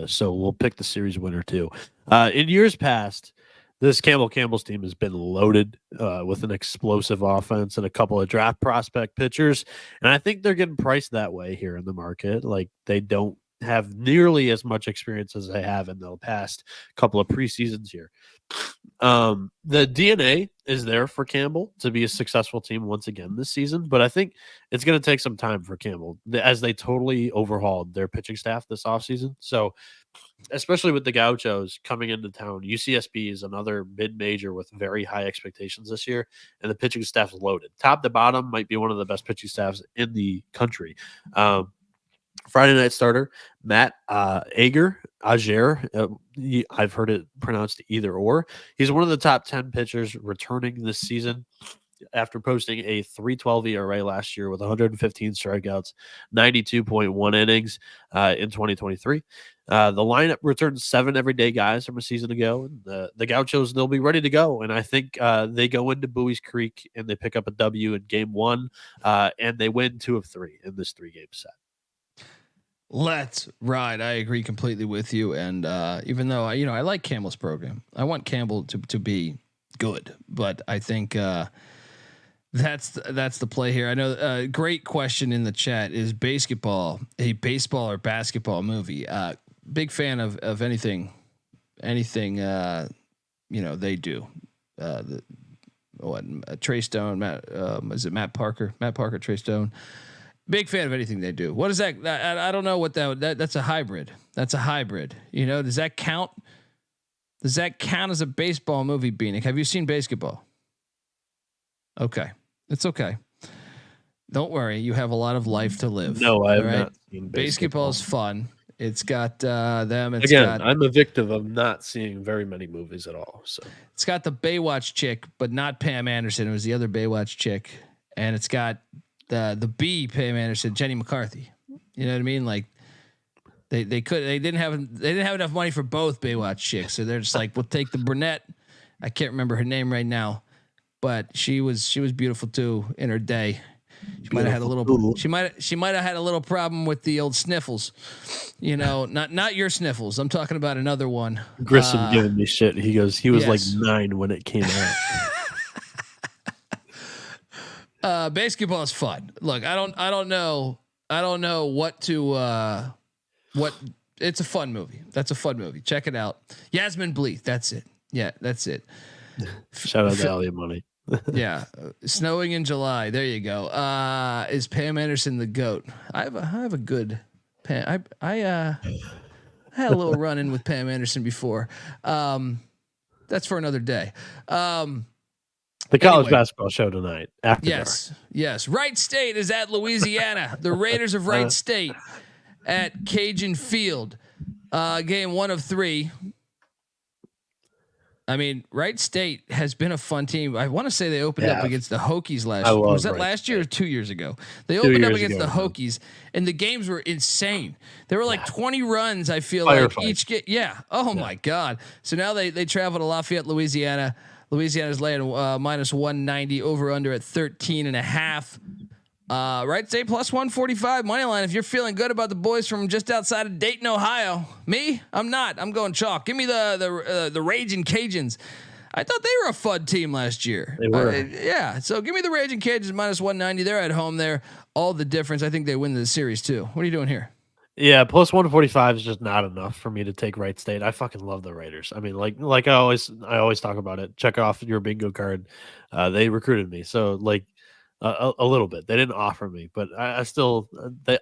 So we'll pick the series winner too. In years past, this Campbell's team has been loaded with an explosive offense and a couple of draft prospect pitchers. And I think they're getting priced that way here in the market. Like, they don't have nearly as much experience as they have in the past couple of preseasons here. The DNA is there for Campbell to be a successful team once again this season, but I think it's going to take some time for Campbell as they totally overhauled their pitching staff this offseason. So especially with the Gauchos coming into town, UCSB is another mid-major with very high expectations this year, and the pitching staff is loaded. Top to bottom might be one of the best pitching staffs in the country. Friday night starter, Matt Ager. I've heard it pronounced either or. He's one of the top 10 pitchers returning this season after posting a 3.12 ERA last year with 115 strikeouts, 92.1 innings in 2023. The lineup returns 7 everyday guys from a season ago. And the Gauchos, they'll be ready to go. And I think they go into Bowie's Creek and they pick up a W in game 1 and they win 2 of 3 in this 3-game set. Let's ride. I agree completely with you. And even though I like Campbell's program, I want Campbell to be good, but I think that's the play here. I know. Great question in the chat: is basketball a baseball or basketball movie? Big fan of anything they do. Trey Stone, is it Matt Parker? Matt Parker, Trey Stone. Big fan of anything they do. What is that? I don't know what that's a hybrid. That's a hybrid. Does that count? Does that count as a baseball movie, Bieniek? Have you seen basketball? Okay. It's okay. Don't worry. You have a lot of life to live. No, I have not seen basketball. Is fun. It's got them. I'm a victim of not seeing very many movies at all. So it's got the Baywatch chick, but not Pam Anderson. It was the other Baywatch chick. And it's got the B Pam Anderson, Jenny McCarthy. You know what I mean? Like they didn't have enough money for both Baywatch chicks, so they're just like, we'll take the brunette. I can't remember her name right now, but she was beautiful too in her day. She might have had a little. She might have had a little problem with the old sniffles. Not your sniffles. I'm talking about another one. Grissom giving me shit. He goes. He was like 9 when it came out. Basketball is fun. Look, I don't know what to it's a fun movie. That's a fun movie. Check it out. Yasmin Bleeth. That's it. Yeah, that's it. Shout out to Allie Money. Yeah. Snowing in July. There you go. Is Pam Anderson the GOAT? I have a good Pam. I had a little run in with Pam Anderson before. That's for another day. The college basketball show tonight. After Yes. Wright State is at Louisiana. The Raiders of Wright State at Cajun Field. Game 1 of 3. I mean, Wright State has been a fun team. I want to say they opened up against the Hokies last year. Was that last year or 2 years ago? They opened up against the Hokies, and the games were insane. There were like 20 runs, I feel like, each game. Yeah. Oh, my God. So now they travel to Lafayette, Louisiana. Louisiana's laying minus 190, over under at 13.5. Wright State plus 145 money line. If you're feeling good about the boys from just outside of Dayton, Ohio, me, I'm not. I'm going chalk. Give me the Raging Cajuns. I thought they were a fun team last year. They were. Yeah. So give me the Raging Cajuns minus 190. They're at home there. All the difference. I think they win the series too. What are you doing here? Yeah, plus 145 is just not enough for me to take Wright State. I fucking love the Raiders. I mean, like I always talk about it. Check off your bingo card. They recruited me, so like a little bit. They didn't offer me, but I still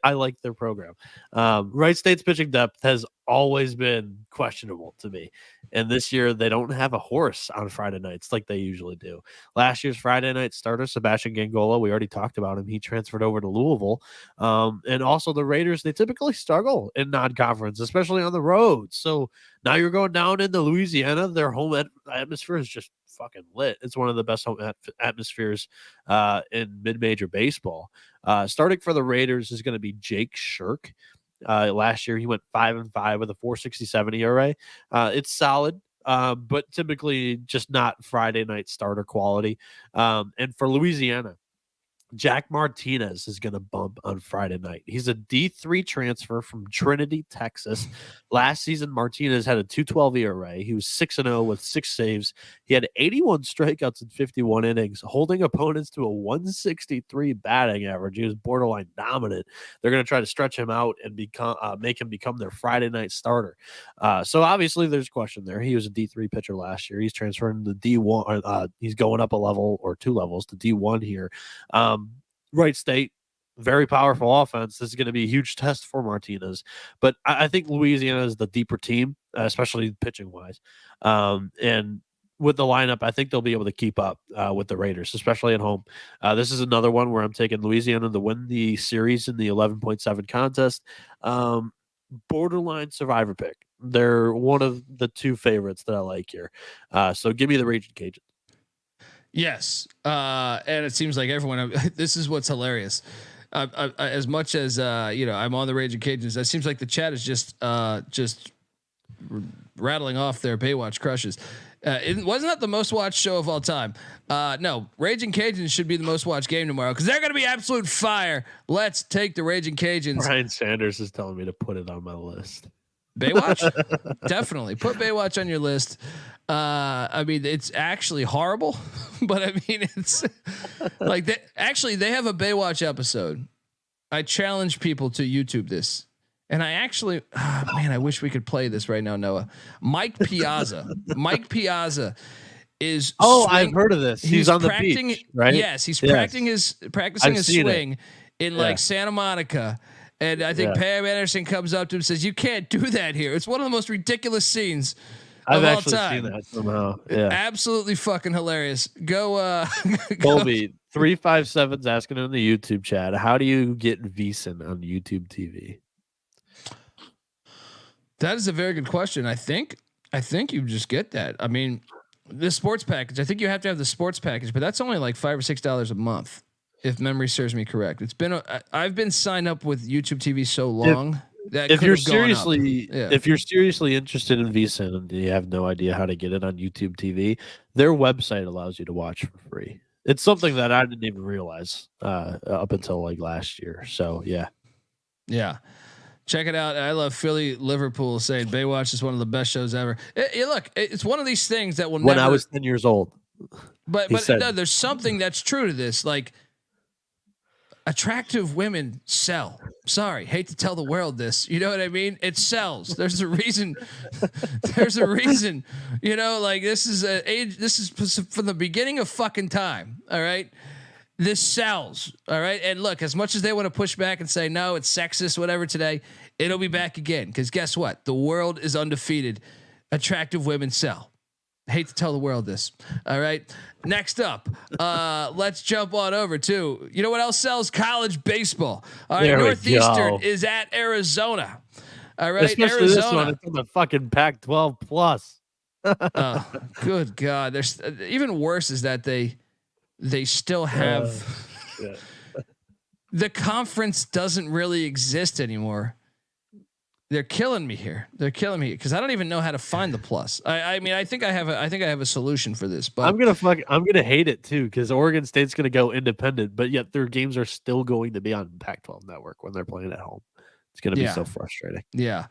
I like their program. Wright State's pitching depth has always been questionable to me, and this year they don't have a horse on Friday nights like they usually do. Last year's Friday night starter, Sebastian Gangola, we already talked about him. He transferred over to Louisville, and also the Raiders. They typically struggle in non-conference, especially on the road. So now you're going down into Louisiana. Their home atmosphere is just fucking lit. It's one of the best home atmospheres in mid-major baseball. Starting for the Raiders is going to be Jake Shirk. Last year he went 5-5 with a 4.67 ERA. It's solid, but typically just not Friday night starter quality. And for Louisiana, Jack Martinez is going to bump on Friday night. He's a D3 transfer from Trinity, Texas. Last season, Martinez had a 2.12 ERA. He was 6-0 with 6 saves. He had 81 strikeouts in 51 innings, holding opponents to a 163 batting average. He was borderline dominant. They're going to try to stretch him out and make him become their Friday night starter. So obviously, there's question there. He was a D3 pitcher last year. He's transferring to D1. He's going up a level or 2 levels to D1 here. Wright State, very powerful offense. This is going to be a huge test for Martinez, but I think Louisiana is the deeper team, especially pitching wise. And with the lineup, I think they'll be able to keep up with the Raiders, especially at home. This is another one where I'm taking Louisiana to win the series in the 11.7 contest. Borderline survivor pick. They're one of the 2 favorites that I like here. So give me the Raging Cajuns. Yes. And it seems like everyone, this is what's hilarious. As much as, I'm on the Raging Cajuns, it seems like the chat is just rattling off their Baywatch crushes. Wasn't that the most watched show of all time? No, Raging Cajuns should be the most watched game tomorrow because they're going to be absolute fire. Let's take the Raging Cajuns. Brian Sanders is telling me to put it on my list. Baywatch? Definitely put Baywatch on your list. I mean, it's actually horrible, but I mean, it's like they have a Baywatch episode. I challenge people to YouTube this. And I actually, I wish we could play this right now, Noah. Mike Piazza is. I've heard of this. He's on the beach, right? Yes, he's practicing his swing in like Santa Monica. And I think Pam Anderson comes up to him and says, "You can't do that here." It's one of the most ridiculous scenes of all time. Seen that somehow. Yeah, absolutely fucking hilarious. Go, Colby 357's asking in the YouTube chat, how do you get VSiN on YouTube TV? That is a very good question. I think you just get that. I mean, the sports package. I think you have to have the sports package, but that's only like $5 or $6 a month, if memory serves me correct. I've been signed up with YouTube TV so long that if you're seriously interested in VSiN and you have no idea how to get it on YouTube TV, their website allows you to watch for free. It's something that I didn't even realize up until like last year. So yeah. Check it out. I love Philly Liverpool saying Baywatch is one of the best shows ever. Look, it's one of these things that will when I was 10 years old. But no, there's something that's true to this. Like, attractive women sell. Sorry, hate to tell the world this. You know what I mean? It sells. There's a reason. There's a reason. You know, like this is from the beginning of fucking time. All right. This sells. All right. And look, as much as they want to push back and say, no, it's sexist, whatever today, it'll be back again. Because guess what? The world is undefeated. Attractive women sell. Hate to tell the world this. All right. Next up, let's jump on over to, you know what else sells? College baseball. All right. Northeastern is at Arizona. All right. Especially Arizona. This one, it's on the fucking Pac-12 plus. Oh, good God! There's even worse is that they still have the conference doesn't really exist anymore. They're killing me here. They're killing me because I don't even know how to find the plus. I mean, I think I have a solution for this, but I'm gonna hate it too because Oregon State's gonna go independent, but yet their games are still going to be on Pac-12 Network when they're playing at home. It's gonna be so frustrating. Yeah.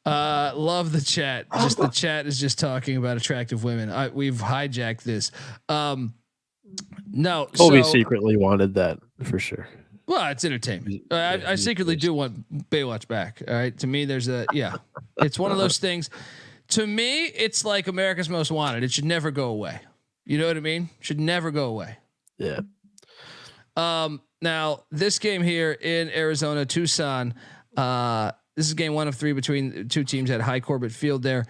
Love the chat. Just the chat is just talking about attractive women. We've hijacked this. No, Colby secretly wanted that for sure. Well, it's entertainment. I secretly do want Baywatch back. All right. To me, it's one of those things. To me, it's like America's Most Wanted. It should never go away. You know what I mean? Should never go away. Yeah. Now this game here in Arizona, Tucson, this is game 1 of 3 between two teams at High Corbett Field there.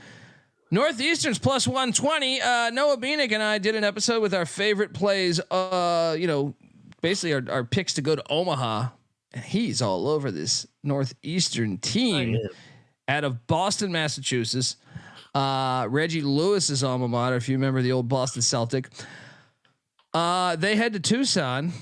Northeastern's plus 120. Noah Bieniek and I did an episode with our favorite plays, basically our picks to go to Omaha, and he's all over this Northeastern team out of Boston, Massachusetts. Reggie Lewis's alma mater, if you remember the old Boston Celtic. They head to Tucson.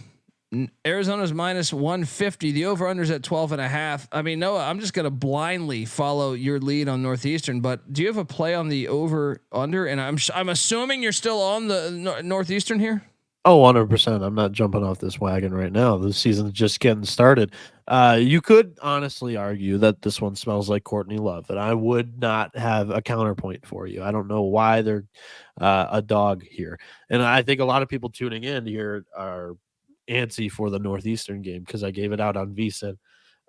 Arizona's minus 150. The over-under's at 12.5. I mean, Noah, I'm just going to blindly follow your lead on Northeastern, but do you have a play on the over-under? And I'm assuming you're still on the Northeastern here? Oh, 100%. I'm not jumping off this wagon right now. The season's just getting started. You could honestly argue that this one smells like Courtney Love, and I would not have a counterpoint for you. I don't know why they're a dog here. And I think a lot of people tuning in here are antsy for the Northeastern game because I gave it out on VSiN.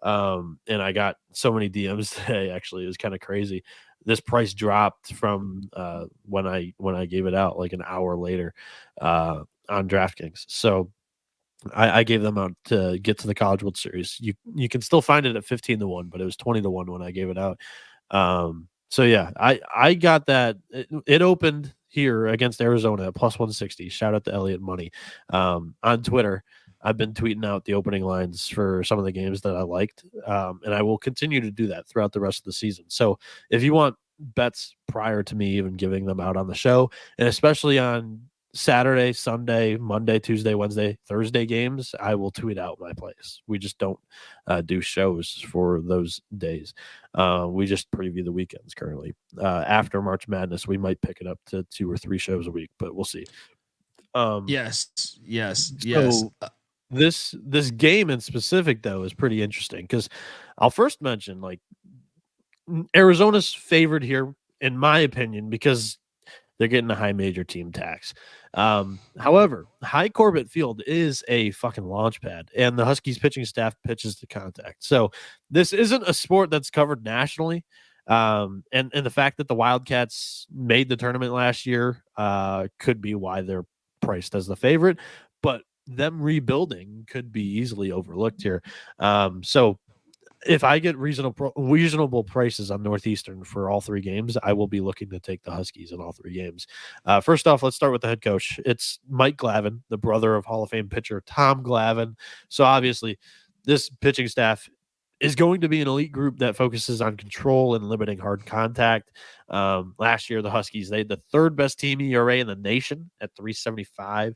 And I got so many DMs today. Actually, it was kind of crazy. This price dropped from when I gave it out like an hour later on DraftKings. So I gave them out to get to the College World Series. You can still find it at 15-1, but it was 20-1 when I gave it out. So yeah, I got that. It opened here against Arizona at plus 160. Shout out to Elliot Money on Twitter. I've been tweeting out the opening lines for some of the games that I liked, and I will continue to do that throughout the rest of the season. So if you want bets prior to me even giving them out on the show, and especially on Saturday, Sunday, Monday, Tuesday, Wednesday, Thursday games, I will tweet out my plays. We just don't do shows for those days. We just preview the weekends currently. After March Madness, we might pick it up to 2 or 3 shows a week, but we'll see. Yes. So this game in specific, though, is pretty interesting because I'll first mention like Arizona's favored here, in my opinion, because they're getting a high major team tax. However, High Corbett Field is a fucking launch pad, and the Huskies pitching staff pitches to contact. So this isn't a sport that's covered nationally. And the fact that the Wildcats made the tournament last year could be why they're priced as the favorite, but them rebuilding could be easily overlooked here. So if I get reasonable prices on Northeastern for all 3 games, I will be looking to take the Huskies in all 3 games. First off, let's start with the head coach. It's Mike Glavine, the brother of Hall of Fame pitcher Tom Glavine. So obviously, this pitching staff is going to be an elite group that focuses on control and limiting hard contact. Last year, the Huskies, they had the 3rd best team ERA in the nation at 3.75.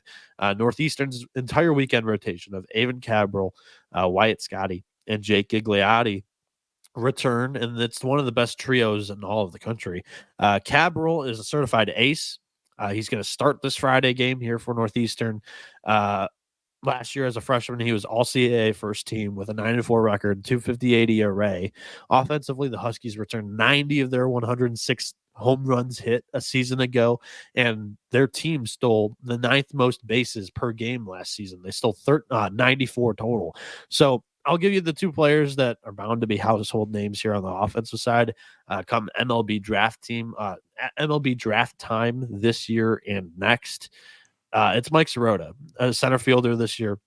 Northeastern's entire weekend rotation of Avon Cabral, Wyatt Scotty, and Jake Gigliotti return, and it's one of the best trios in all of the country. Cabral is a certified ace. He's going to start this Friday game here for Northeastern. Last year as a freshman, he was all-CAA first team with a 9-4 record, 258 ERA. Offensively, the Huskies returned 90 of their 106 home runs hit a season ago, and their team stole the 9th most bases per game last season. They stole 94 total. So I'll give you the 2 players that are bound to be household names here on the offensive side come MLB draft time this year and next. It's Mike Sirota, a center fielder this year,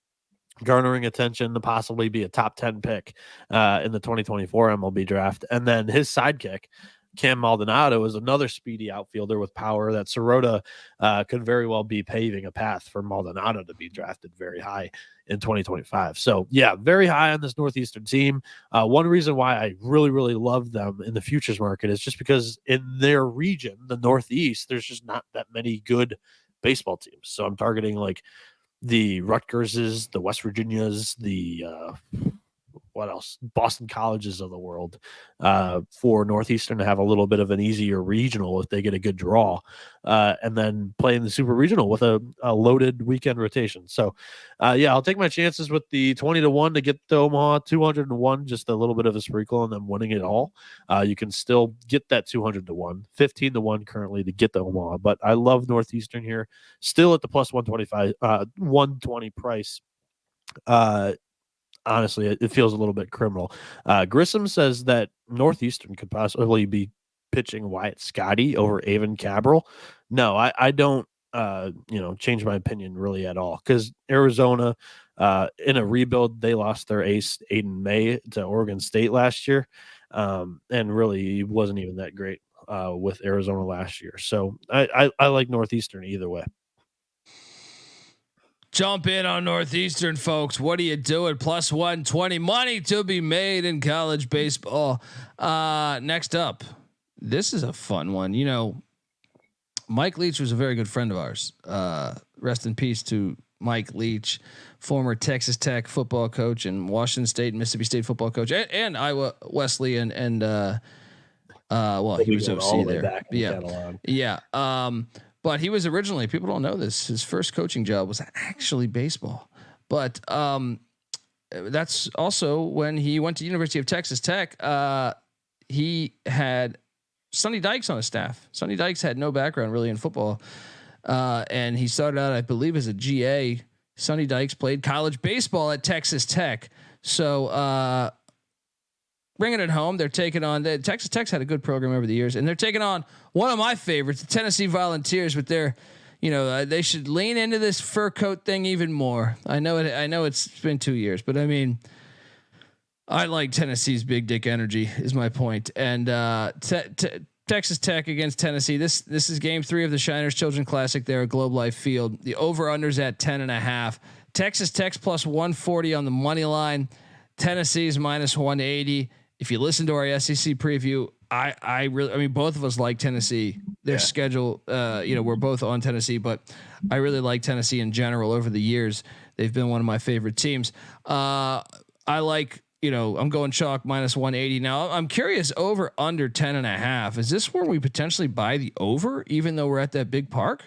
garnering attention to possibly be a top 10 pick in the 2024 MLB draft. And then his sidekick, Cam Maldonado is another speedy outfielder with power that Sirota could very well be paving a path for Maldonado to be drafted very high in 2025. So yeah, very high on this Northeastern team. One reason why I really, really love them in the futures market is just because in their region, the Northeast, there's just not that many good baseball teams. So I'm targeting like the Rutgerses, the West Virginias, the what else? Boston Colleges of the world for Northeastern to have a little bit of an easier regional if they get a good draw, and then playing the Super Regional with a loaded weekend rotation. So, yeah, I'll take my chances with the 20-1 to get the Omaha, 201, just a little bit of a sprinkle, and then winning it all. You can still get that 200-1, 15-1 currently to get the Omaha, but I love Northeastern here, still at the plus 125, 120 price. Honestly, it feels a little bit criminal. Grissom says that Northeastern could possibly be pitching Wyatt Scotty over Avon Cabral. No, I don't, change my opinion really at all, because Arizona, in a rebuild, they lost their ace Aiden May to Oregon State last year, and really he wasn't even that great with Arizona last year. So I like Northeastern either way. Jump in on Northeastern, folks. What are you doing? Plus 120, money to be made in college baseball. Next up, this is a fun one. You know, Mike Leach was a very good friend of ours. Rest in peace to Mike Leach, former Texas Tech football coach and Washington State and Mississippi State football coach, and Iowa Wesleyan, and well, he was OC there. Yeah. But he was originally, people don't know this, his first coaching job was actually baseball. But that's also when he went to University of Texas Tech. He had Sonny Dykes on his staff. Sonny Dykes had no background really in football. And he started out, I believe, as a GA. Sonny Dykes played college baseball at Texas Tech. So bringing it home, they're taking on Texas Tech's had a good program over the years, and they're taking on one of my favorites, the Tennessee Volunteers, with their, they should lean into this fur coat thing even more. I know it's been 2 years, but I mean, I like Tennessee's big dick energy is my point. And Texas Tech against Tennessee. This is game 3 of the Shiners Children's Classic there at Globe Life Field. The over/under's at 10.5. Texas Tech's plus 140 on the money line. Tennessee's minus 180. If you listen to our SEC preview, I mean, both of us like Tennessee. Their schedule, we're both on Tennessee, but I really like Tennessee in general over the years. They've been one of my favorite teams. I like, I'm going chalk minus 180. Now I'm curious, over under 10.5. Is this where we potentially buy the over, even though we're at that big park?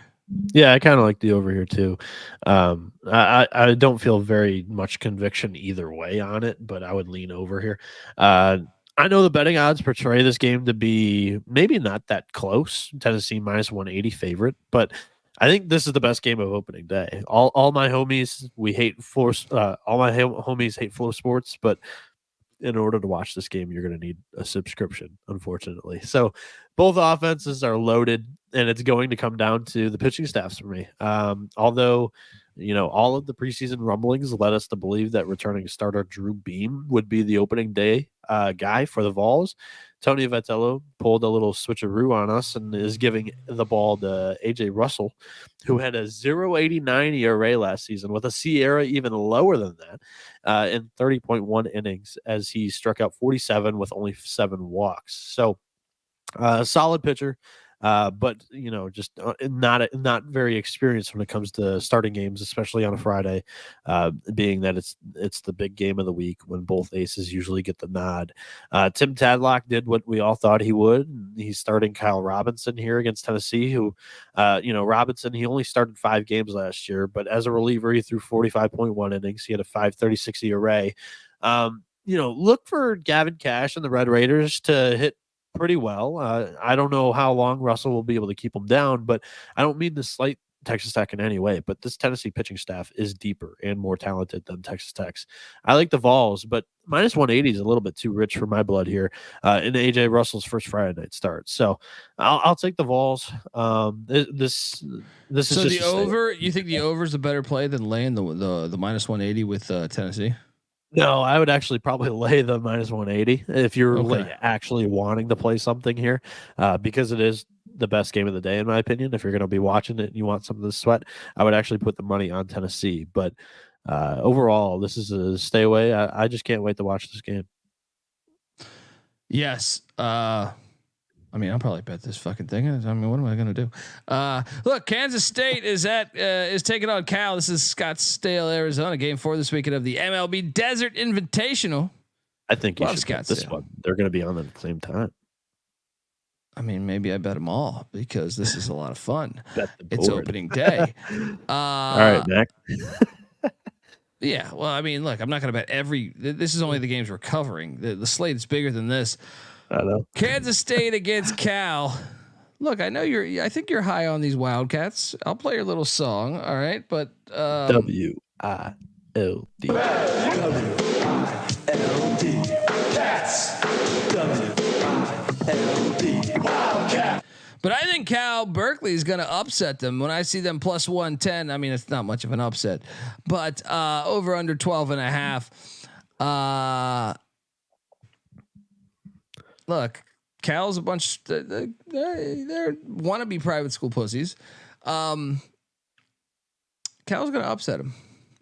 Yeah, I kind of like the over here too. I don't feel very much conviction either way on it, but I would lean over here. I know the betting odds portray this game to be maybe not that close. Tennessee minus 180 favorite, but I think this is the best game of opening day. All my homies, homies hate Flow Sports, but in order to watch this game, you're going to need a subscription, unfortunately. So both offenses are loaded, and it's going to come down to the pitching staffs for me. Although, all of the preseason rumblings led us to believe that returning starter Drew Beam would be the opening day guy for the Vols. Tony Vitello pulled a little switcheroo on us and is giving the ball to AJ Russell, who had a 0.89 ERA last season with a Sierra even lower than that in 30.1 innings as he struck out 47 with only 7 walks. So solid pitcher. But just not very experienced when it comes to starting games, especially on a Friday, being that it's the big game of the week when both aces usually get the nod. Tim Tadlock did what we all thought he would. He's starting Kyle Robinson here against Tennessee, who, Robinson, he only started 5 games last year, but as a reliever, he threw 45.1 innings. He had a 5.36 ERA. Look for Gavin Cash and the Red Raiders to hit pretty well. I don't know how long Russell will be able to keep them down, but I don't mean to slight Texas Tech in any way, but this Tennessee pitching staff is deeper and more talented than Texas Tech's. I like the Vols, but minus 180 is a little bit too rich for my blood here in AJ Russell's first Friday night start. So I'll take the Vols. This is so just the over. You think the over is a better play than laying the minus 180 with Tennessee? No, I would actually probably lay the minus 180 if you're like Okay. actually wanting to play something here, because it is the best game of the day in my opinion. If you're going to be watching it and you want some of the sweat, I would actually put the money on Tennessee. But overall, this is a stay away. I just can't wait to watch this game. Yes. I mean, I'll probably bet this fucking thing. I mean, what am I gonna do? Look, Kansas State is taking on Cal. This is Scottsdale, Arizona. Game 4 this weekend of the MLB Desert Invitational. I think you Love should bet this Scottsdale. one. They're going to be on at the same time. I mean, maybe I bet them all because this is a lot of fun. Bet the It's board. opening day. All right, Mac. Yeah. Well, I mean, look, I'm not going to bet every. This is only the games we're covering. The slate is bigger than this. I know. Kansas State against Cal. Look, I know I think you're high on these Wildcats. I'll play your little song. All right, but WILD. But I think Cal Berkeley is going to upset them. When I see them plus 110, I mean, it's not much of an upset, but over under 12.5. Look, Cal's a bunch. They're wannabe private school pussies. Cal's going to upset them.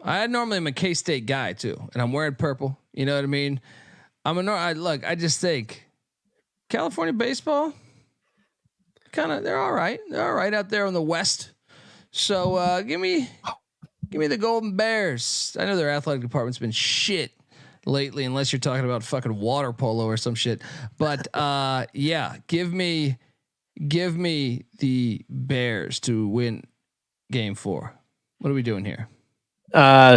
I normally am a K-State guy too, and I'm wearing purple. You know what I mean? I just think California baseball. They're all right. They're all right out there in the West. So give me the Golden Bears. I know their athletic department's been shit lately, unless you're talking about fucking water polo or some shit. But yeah, give me the Bears to win Game 4. What are we doing here?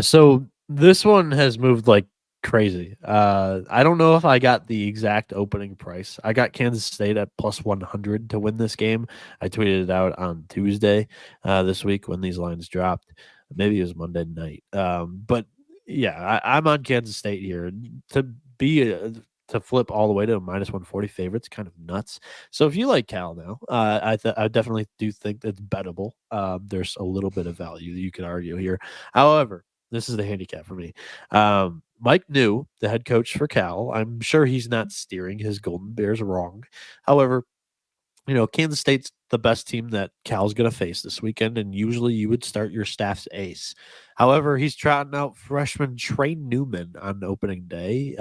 So this one has moved like crazy. I don't know if I got the exact opening price. I got Kansas State at plus 100 to win this game. I tweeted it out on Tuesday this week when these lines dropped. Maybe it was Monday night. But yeah, I'm on Kansas State here to to flip all the way to a minus 140 favorites, kind of nuts. So if you like Cal now, I definitely do think that's bettable. There's a little bit of value that you could argue here. However, this is the handicap for me. Mike New, the head coach for Cal, I'm sure he's not steering his Golden Bears wrong. However, Kansas State's the best team that Cal's going to face this weekend, and usually you would start your staff's ace. However, he's trotting out freshman Trey Newman on opening day.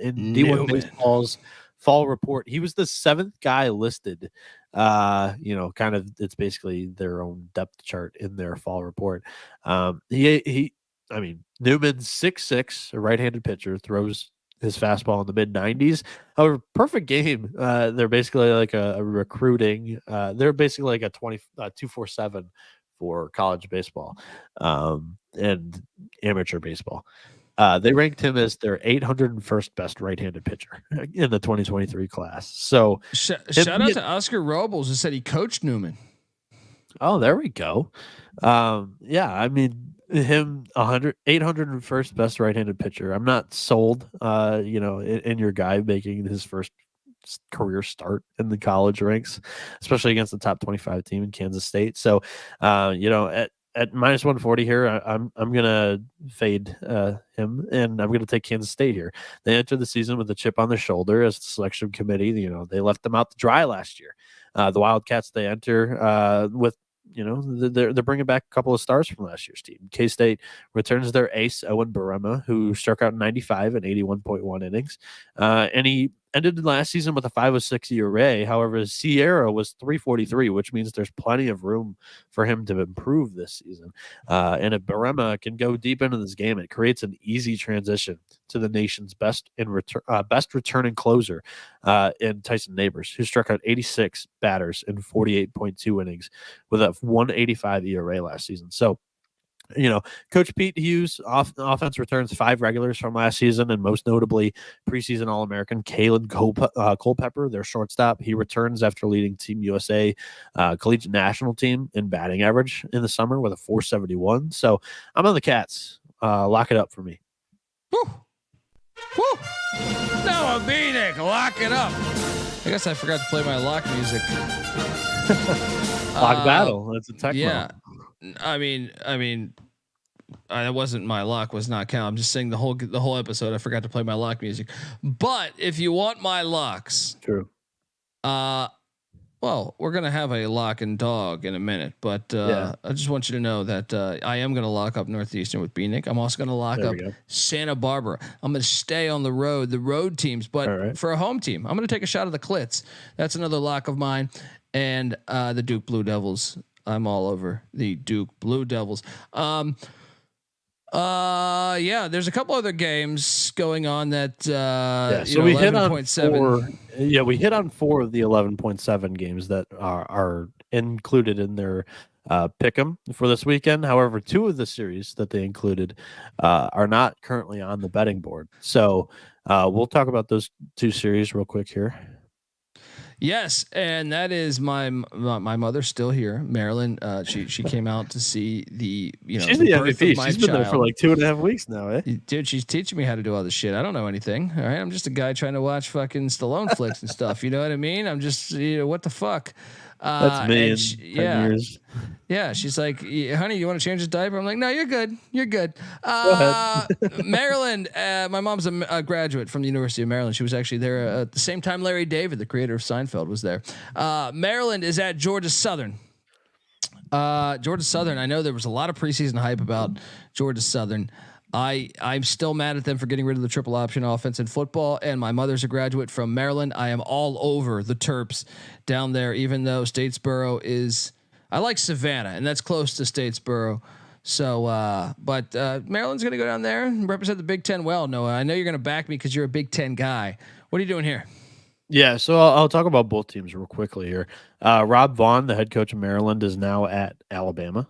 In D1 Baseball's fall report, he was the 7th guy listed. It's basically their own depth chart in their fall report. Newman's 6'6", a right-handed pitcher, throws his fastball in the mid 90s. However, perfect game. They're basically like a recruiting. They're basically like a 247 for college baseball and amateur baseball. They ranked him as their 801st best right-handed pitcher in the 2023 class. So shout out to Oscar Robles, who said he coached Newman. Oh, there we go. Him 801st best right-handed pitcher. I'm not sold, in your guy making his first career start in the college ranks, especially against the top 25 team in Kansas State. So, at minus 140 here, I'm gonna fade him, and I'm gonna take Kansas State here. They entered the season with a chip on their shoulder as the selection committee. They left them out to dry last year. The Wildcats, they enter with. They're bringing back a couple of stars from last year's team. K-State returns their ace, Owen Barema, who struck out 95 in 81.1 innings. And he ended last season with a 5.06 ERA. However, his Sierra was 3.43, which means there's plenty of room for him to improve this season. And if Barema can go deep into this game, it creates an easy transition to the nation's best returning closer in Tyson Neighbors, who struck out 86 batters in 48.2 innings with a 1.85 ERA last season. So, Coach Pete Hughes offense returns 5 regulars from last season, and most notably preseason All-American Kalen Culpepper, their shortstop. He returns after leading Team USA collegiate national team in batting average in the summer with a 471. So I'm on the Cats. Lock it up for me. Woo! Woo! Noah Bieniek, lock it up. I guess I forgot to play my lock music. Lock battle. That's a tech. Yeah. I mean, that wasn't my lock. Was not count. I'm just saying the whole episode. I forgot to play my lock music. But if you want my locks, true. Well, we're gonna have a lock and dog in a minute, but I just want you to know that I am gonna lock up Northeastern with Bieniek. I'm also gonna lock up Santa Barbara. I'm gonna stay on the road teams, but for a home team, I'm gonna take a shot at the Clits. That's another lock of mine, and the Duke Blue Devils. I'm all over the Duke Blue Devils. There's a couple other games going on that so we hit on 4. Yeah, we hit on 4 of the 11.7 games that are included in their pick'em for this weekend. However, 2 of the series that they included are not currently on the betting board. So we'll talk about those 2 series real quick here. Yes, and that is my mother's still here, Marilyn. She came out to see she's the MVP. She's been there for like 2.5 weeks now, eh? Dude, she's teaching me how to do all this shit. I don't know anything. All right, I'm just a guy trying to watch fucking Stallone flicks and stuff. You know what I mean? I'm just what the fuck. That's me in 10 years. Yeah, she's like, honey, you want to change the diaper? I'm like, no, you're good. You're good. Go ahead. Maryland, my mom's a graduate from the University of Maryland. She was actually there at the same time Larry David, the creator of Seinfeld, was there. Maryland is at Georgia Southern. Georgia Southern, I know there was a lot of preseason hype about Georgia Southern. I'm still mad at them for getting rid of the triple option offense in football. And my mother's a graduate from Maryland. I am all over the Terps down there, even though Statesboro is. I like Savannah, and that's close to Statesboro. So, but Maryland's going to go down there and represent the Big Ten well. Noah, I know you're going to back me because you're a Big Ten guy. What are you doing here? Yeah, so I'll talk about both teams real quickly here. Rob Vaughn, the head coach of Maryland, is now at Alabama.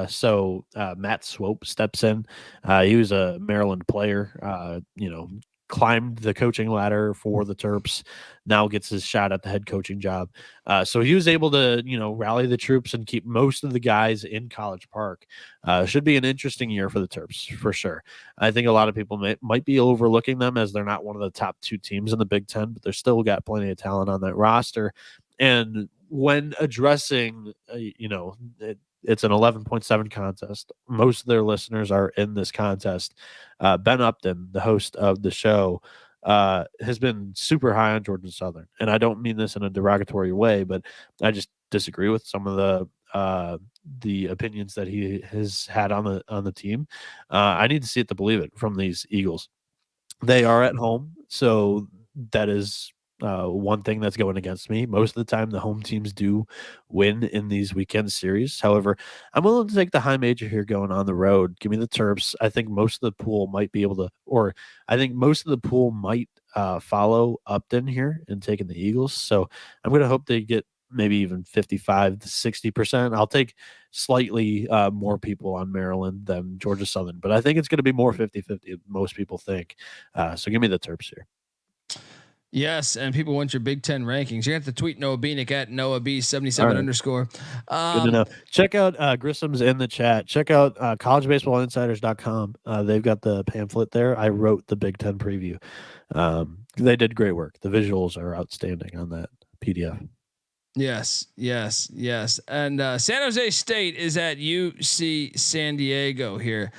So Matt Swope steps in. He was a Maryland player, climbed the coaching ladder for the Terps, now gets his shot at the head coaching job. So he was able to, rally the troops and keep most of the guys in College Park. Should be an interesting year for the Terps for sure. I think a lot of people might be overlooking them as they're not one of the top 2 teams in the Big Ten, but they're still got plenty of talent on that roster. And when addressing, it's an 11.7 contest. Most of their listeners are in this contest. Ben Upton, the host of the show, has been super high on Georgia Southern. And I don't mean this in a derogatory way, but I just disagree with some of the opinions that he has had on the team. I need to see it to believe it from these Eagles. They are at home, so that is one thing that's going against me. Most of the time, the home teams do win in these weekend series. However, I'm willing to take the high major here going on the road. Give me the Terps. I think most of the pool might be able to, or I think most of the pool might follow Upton here and taking the Eagles. So I'm going to hope they get maybe even 55 to 60%. I'll take slightly more people on Maryland than Georgia Southern, but I think it's going to be more 50-50. Most people think. So give me the Terps here. Yes, and people want your Big Ten rankings. You have to tweet Noah Bieniek at NoahB77 _. Good to know. Check out Grissom's in the chat. Check out collegebaseballinsiders.com. They've got the pamphlet there. I wrote the Big Ten preview. They did great work. The visuals are outstanding on that PDF. Yes. And San Jose State is at UC San Diego here.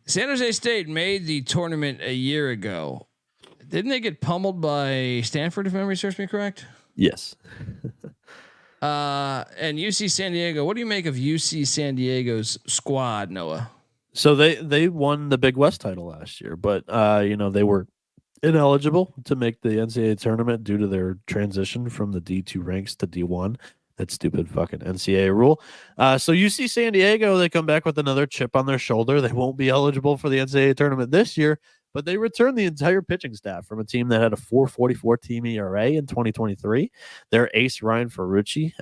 San Jose State made the tournament a year ago. Didn't they get pummeled by Stanford, if memory serves me correct? Yes. And UC San Diego, what do you make of UC San Diego's squad, Noah? So they won the Big West title last year, but they were ineligible to make the NCAA tournament due to their transition from the D2 ranks to D1. That stupid fucking NCAA rule. So UC San Diego, they come back with another chip on their shoulder. They won't be eligible for the NCAA tournament this year, but they returned the entire pitching staff from a team that had a 4.44 team ERA in 2023. Their ace, Ryan Ferrucci,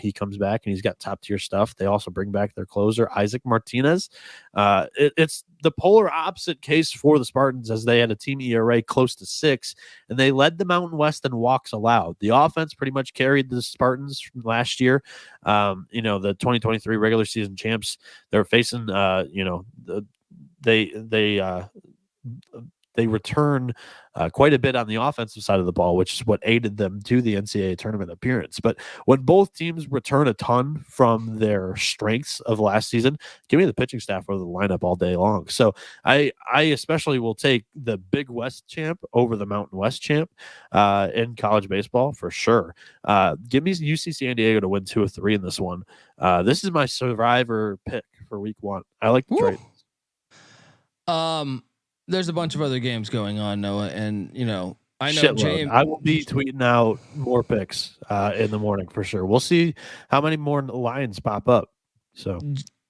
he comes back and he's got top tier stuff. They also bring back their closer, Isaac Martinez. It's the polar opposite case for the Spartans, as they had a team ERA close to 6, and they led the Mountain West in walks allowed. The offense pretty much carried the Spartans from last year. The 2023 regular season champs, they're facing, they they return quite a bit on the offensive side of the ball, which is what aided them to the NCAA tournament appearance. But when both teams return a ton from their strengths of last season, give me the pitching staff over the lineup all day long. So I especially will take the Big West champ over the Mountain West champ in college baseball for sure. Give me UC San Diego to win 2 of 3 in this one. This is my survivor pick for week 1. I like the trade. There's a bunch of other games going on, Noah, and I know Shitload. I will be tweeting out more picks in the morning for sure. We'll see how many more lines pop up. So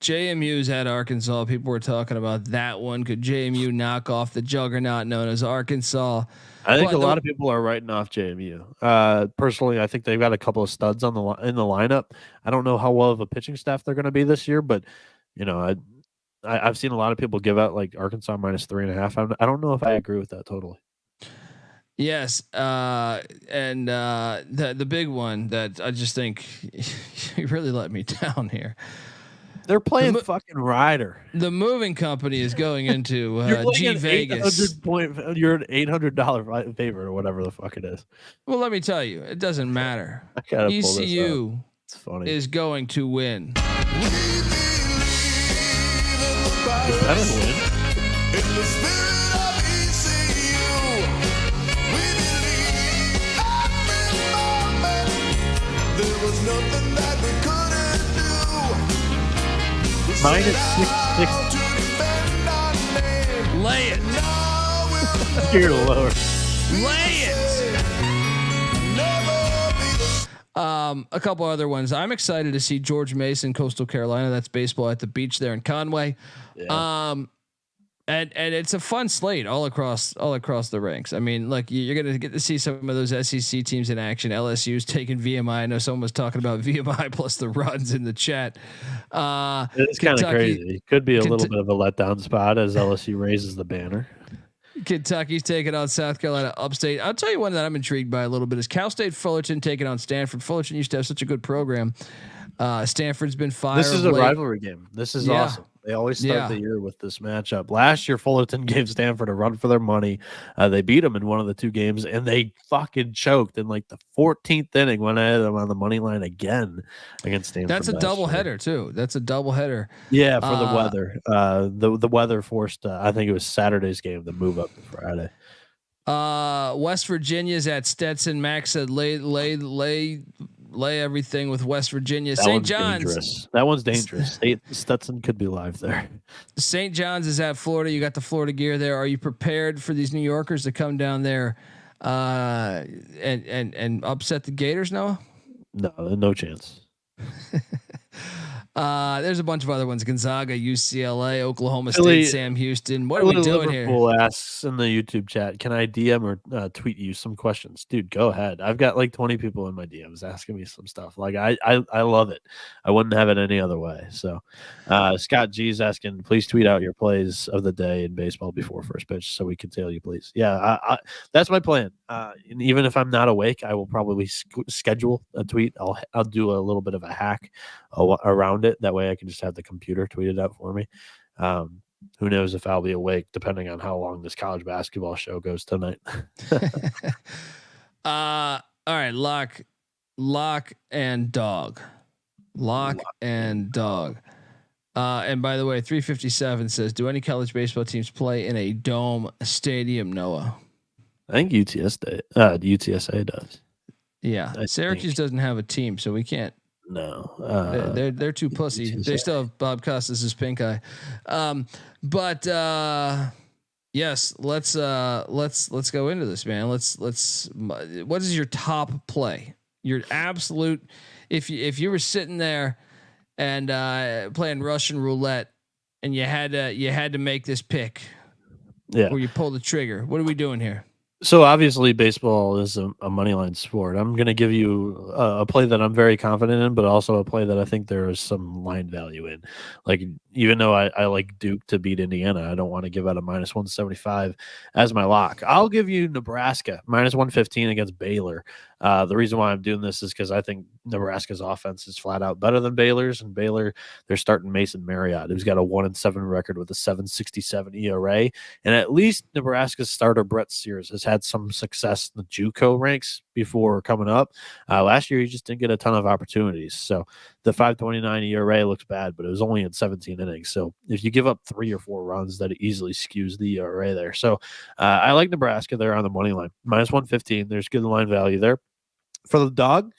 JMU's at Arkansas. People were talking about that one. Could JMU knock off the juggernaut known as Arkansas? I think a lot of people are writing off JMU. Personally, I think they've got a couple of studs in the lineup. I don't know how well of a pitching staff they're going to be this year, but I've seen a lot of people give out like Arkansas minus 3.5. I don't know if I agree with that totally. Yes, and the big one that I just think you really let me down here. They're playing fucking Ryder. The moving company is going into G Vegas. You're an $800 favorite or whatever the fuck it is. Well, let me tell you, it doesn't matter. ECU is going to win. Better win. In the spirit of ECU, we believe every moment there was nothing that we couldn't do. Minus 6. Lay it. You're lower. Lay it. A couple other ones. I'm excited to see George Mason, Coastal Carolina. That's baseball at the beach there in Conway. Yeah. And it's a fun slate all across the ranks. I mean, like you're gonna get to see some of those SEC teams in action. LSU's taking VMI. I know someone was talking about VMI plus the runs in the chat. It's kind of crazy. It could be a little bit of a letdown spot as LSU raises the banner. Kentucky's taking on South Carolina Upstate. I'll tell you one that I'm intrigued by a little bit is Cal State Fullerton taking on Stanford. Fullerton used to have such a good program. Stanford's been fire. This is a rivalry game. This is awesome. They always start the year with this matchup. Last year, Fullerton gave Stanford a run for their money. They beat them in one of the 2 games, and they fucking choked in like the 14th inning when I had them on the money line again against Stanford. That's a double header too. That's a double header. Yeah, for the weather. The weather forced. I think it was Saturday's game to move up to Friday. West Virginia's at Stetson. Max said lay everything with West Virginia. St. John's. Dangerous. That one's dangerous. Stetson could be live there. St. John's is at Florida. You got the Florida gear there. Are you prepared for these New Yorkers to come down there and upset the Gators, Noah? No chance. There's a bunch of other ones: Gonzaga, UCLA, Oklahoma State, Sam Houston. What are we doing here? Liverpool asks in the YouTube chat, "Can I DM or tweet you some questions?" Dude, go ahead. I've got like 20 people in my DMs asking me some stuff. Like I love it. I wouldn't have it any other way. So, Scott G's asking, "Please tweet out your plays of the day in baseball before first pitch, so we can tell you, please." Yeah, that's my plan. And even if I'm not awake, I will probably schedule a tweet. I'll do a little bit of a hack around it. That way I can just have the computer tweet it out for me. Who knows if I'll be awake depending on how long this college basketball show goes tonight. All right. Lock and dog. And by the way, 357 says, do any college baseball teams play in a dome stadium, Noah? I think UTSA does. Yeah. Syracuse doesn't have a team, so we can't. No, they're too pussy. They still have Bob Costas' pink eye. Yes, let's go into this, man. Let's what is your top play? Your absolute, if you were sitting there and playing Russian roulette and you had to make this pick, yeah, where you pull the trigger. What are we doing here? So obviously baseball is a money line sport. I'm going to give you a play that I'm very confident in, but also a play that I think there is some line value in. Like, even though I like Duke to beat Indiana, I don't want to give out a minus 175 as my lock. I'll give you Nebraska minus 115 against Baylor. The reason why I'm doing this is because I think Nebraska's offense is flat out better than Baylor's, and Baylor, they're starting Mason Marriott, who's got a 1-7 record with a 7.67 ERA. And at least Nebraska's starter Brett Sears has had some success in the JUCO ranks before coming up. Last year, he just didn't get a ton of opportunities. So the 5.29 ERA looks bad, but it was only in 17 innings. So if you give up 3 or 4 runs, that easily skews the ERA there. So I like Nebraska there on the money line. Minus 115. There's good line value there. For the dog,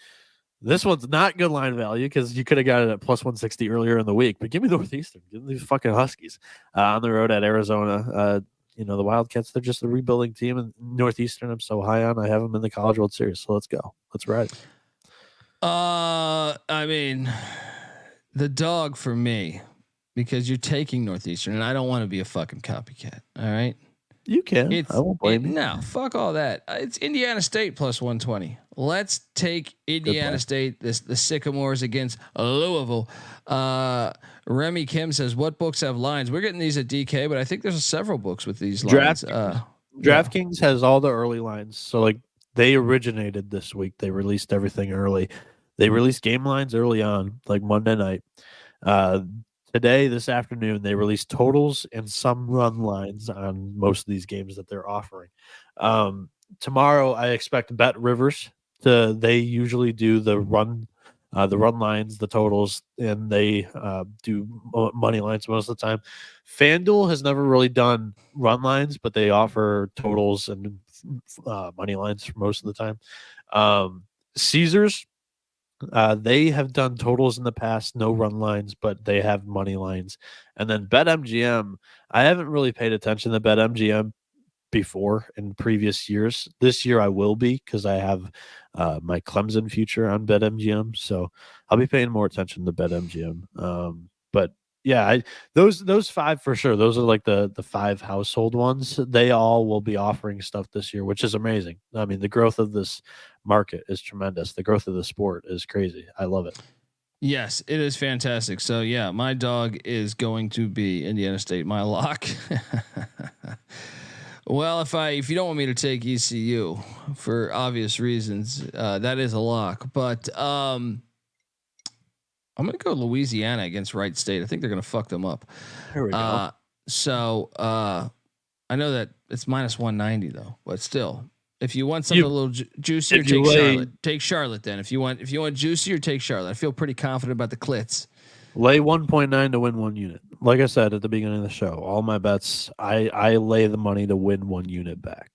this one's not good line value because you could have got it at plus 160 earlier in the week. But give me Northeastern. Give me these fucking Huskies on the road at Arizona. The Wildcats, they're just a rebuilding team. And Northeastern, I'm so high on. I have them in the College World Series. So let's go. Let's ride. I mean, the dog for me, because you're taking Northeastern, and I don't want to be a fucking copycat. All right. You can. I won't blame you. No, fuck all that. It's Indiana State plus 120. Let's take Indiana State. The Sycamores against Louisville. Remy Kim says, "What books have lines?" We're getting these at DK, but I think there's several books with these lines. DraftKings has all the early lines. So like they originated this week. They released everything early. They released game lines early on, like Monday night. Today, this afternoon, they released totals and some run lines on most of these games that they're offering. Tomorrow, I expect Bet Rivers they usually do the run lines, the totals, and they do money lines most of the time. FanDuel has never really done run lines, but they offer totals and money lines for most of the time. Caesars, they have done totals in the past, no run lines, but they have money lines. And then BetMGM, I haven't really paid attention to BetMGM before in previous years. This year I will be because I have my Clemson future on BetMGM, so I'll be paying more attention to BetMGM. But yeah, those 5 for sure. Those are like the 5 household ones. They all will be offering stuff this year, which is amazing. I mean, the growth of this market is tremendous. The growth of the sport is crazy. I love it. Yes, it is fantastic. So yeah, my dog is going to be Indiana State, my lock. Well, if you don't want me to take ECU for obvious reasons, that is a lock. But I'm going to go Louisiana against Wright State. I think they're going to fuck them up. Here we go. So I know that it's minus 190 though, but still, if you want something a little juicier, take Charlotte. Take Charlotte then. If you want juicier, take Charlotte. I feel pretty confident about the Clits. Lay 1.9 to win 1 unit. Like I said at the beginning of the show, all my bets, I lay the money to win 1 unit back.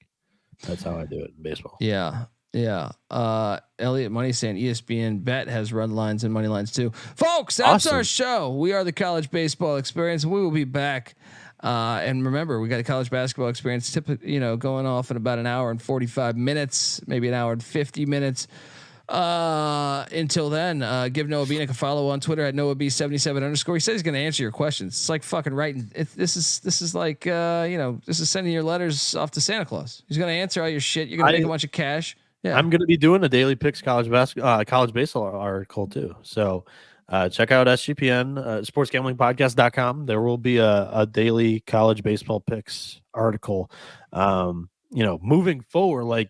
That's how I do it in baseball. Yeah. Elliot Money saying ESPN Bet has run lines and money lines too. Folks, that's our show. We are the College Baseball Experience. We will be back. And remember, we got a college basketball experience going off in about an hour and 45 minutes, maybe an hour and 50 minutes. Until then, give Noah Bieniek a follow on Twitter at NoahB77_. He says he's going to answer your questions. It's like fucking writing. This is like, this is sending your letters off to Santa Claus. He's going to answer all your shit. You're going to make a bunch of cash. Yeah. I'm going to be doing a daily picks college baseball article too. So, check out SGPN, sportsgamblingpodcast.com. There will be a daily college baseball picks article. Moving forward, like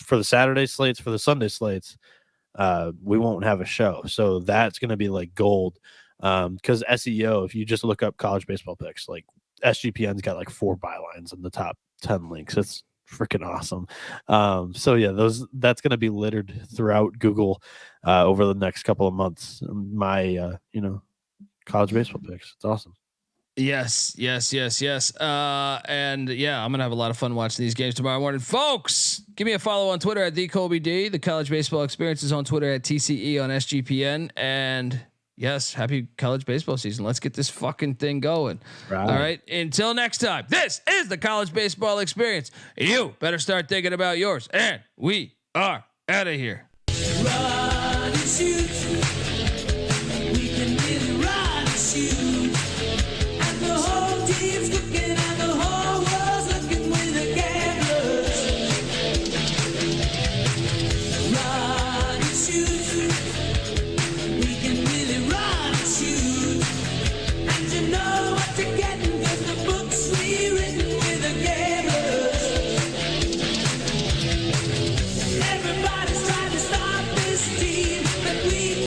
for the Saturday slates, for the Sunday slates, we won't have a show. So that's going to be like gold. Because SEO, if you just look up college baseball picks, like SGPN's got like 4 bylines in the top 10 links. It's freaking awesome. So yeah, that's going to be littered throughout Google over the next couple of months. My college baseball picks. It's awesome. Yes. And yeah, I'm going to have a lot of fun watching these games tomorrow morning. Folks, give me a follow on Twitter at @Colby. The College Baseball Experience is on Twitter at TCE on SGPN. And yes, happy college baseball season. Let's get this fucking thing going. Right. All right. Until next time, this is the College Baseball Experience. You better start thinking about yours. And we are out of here. Run and shoot.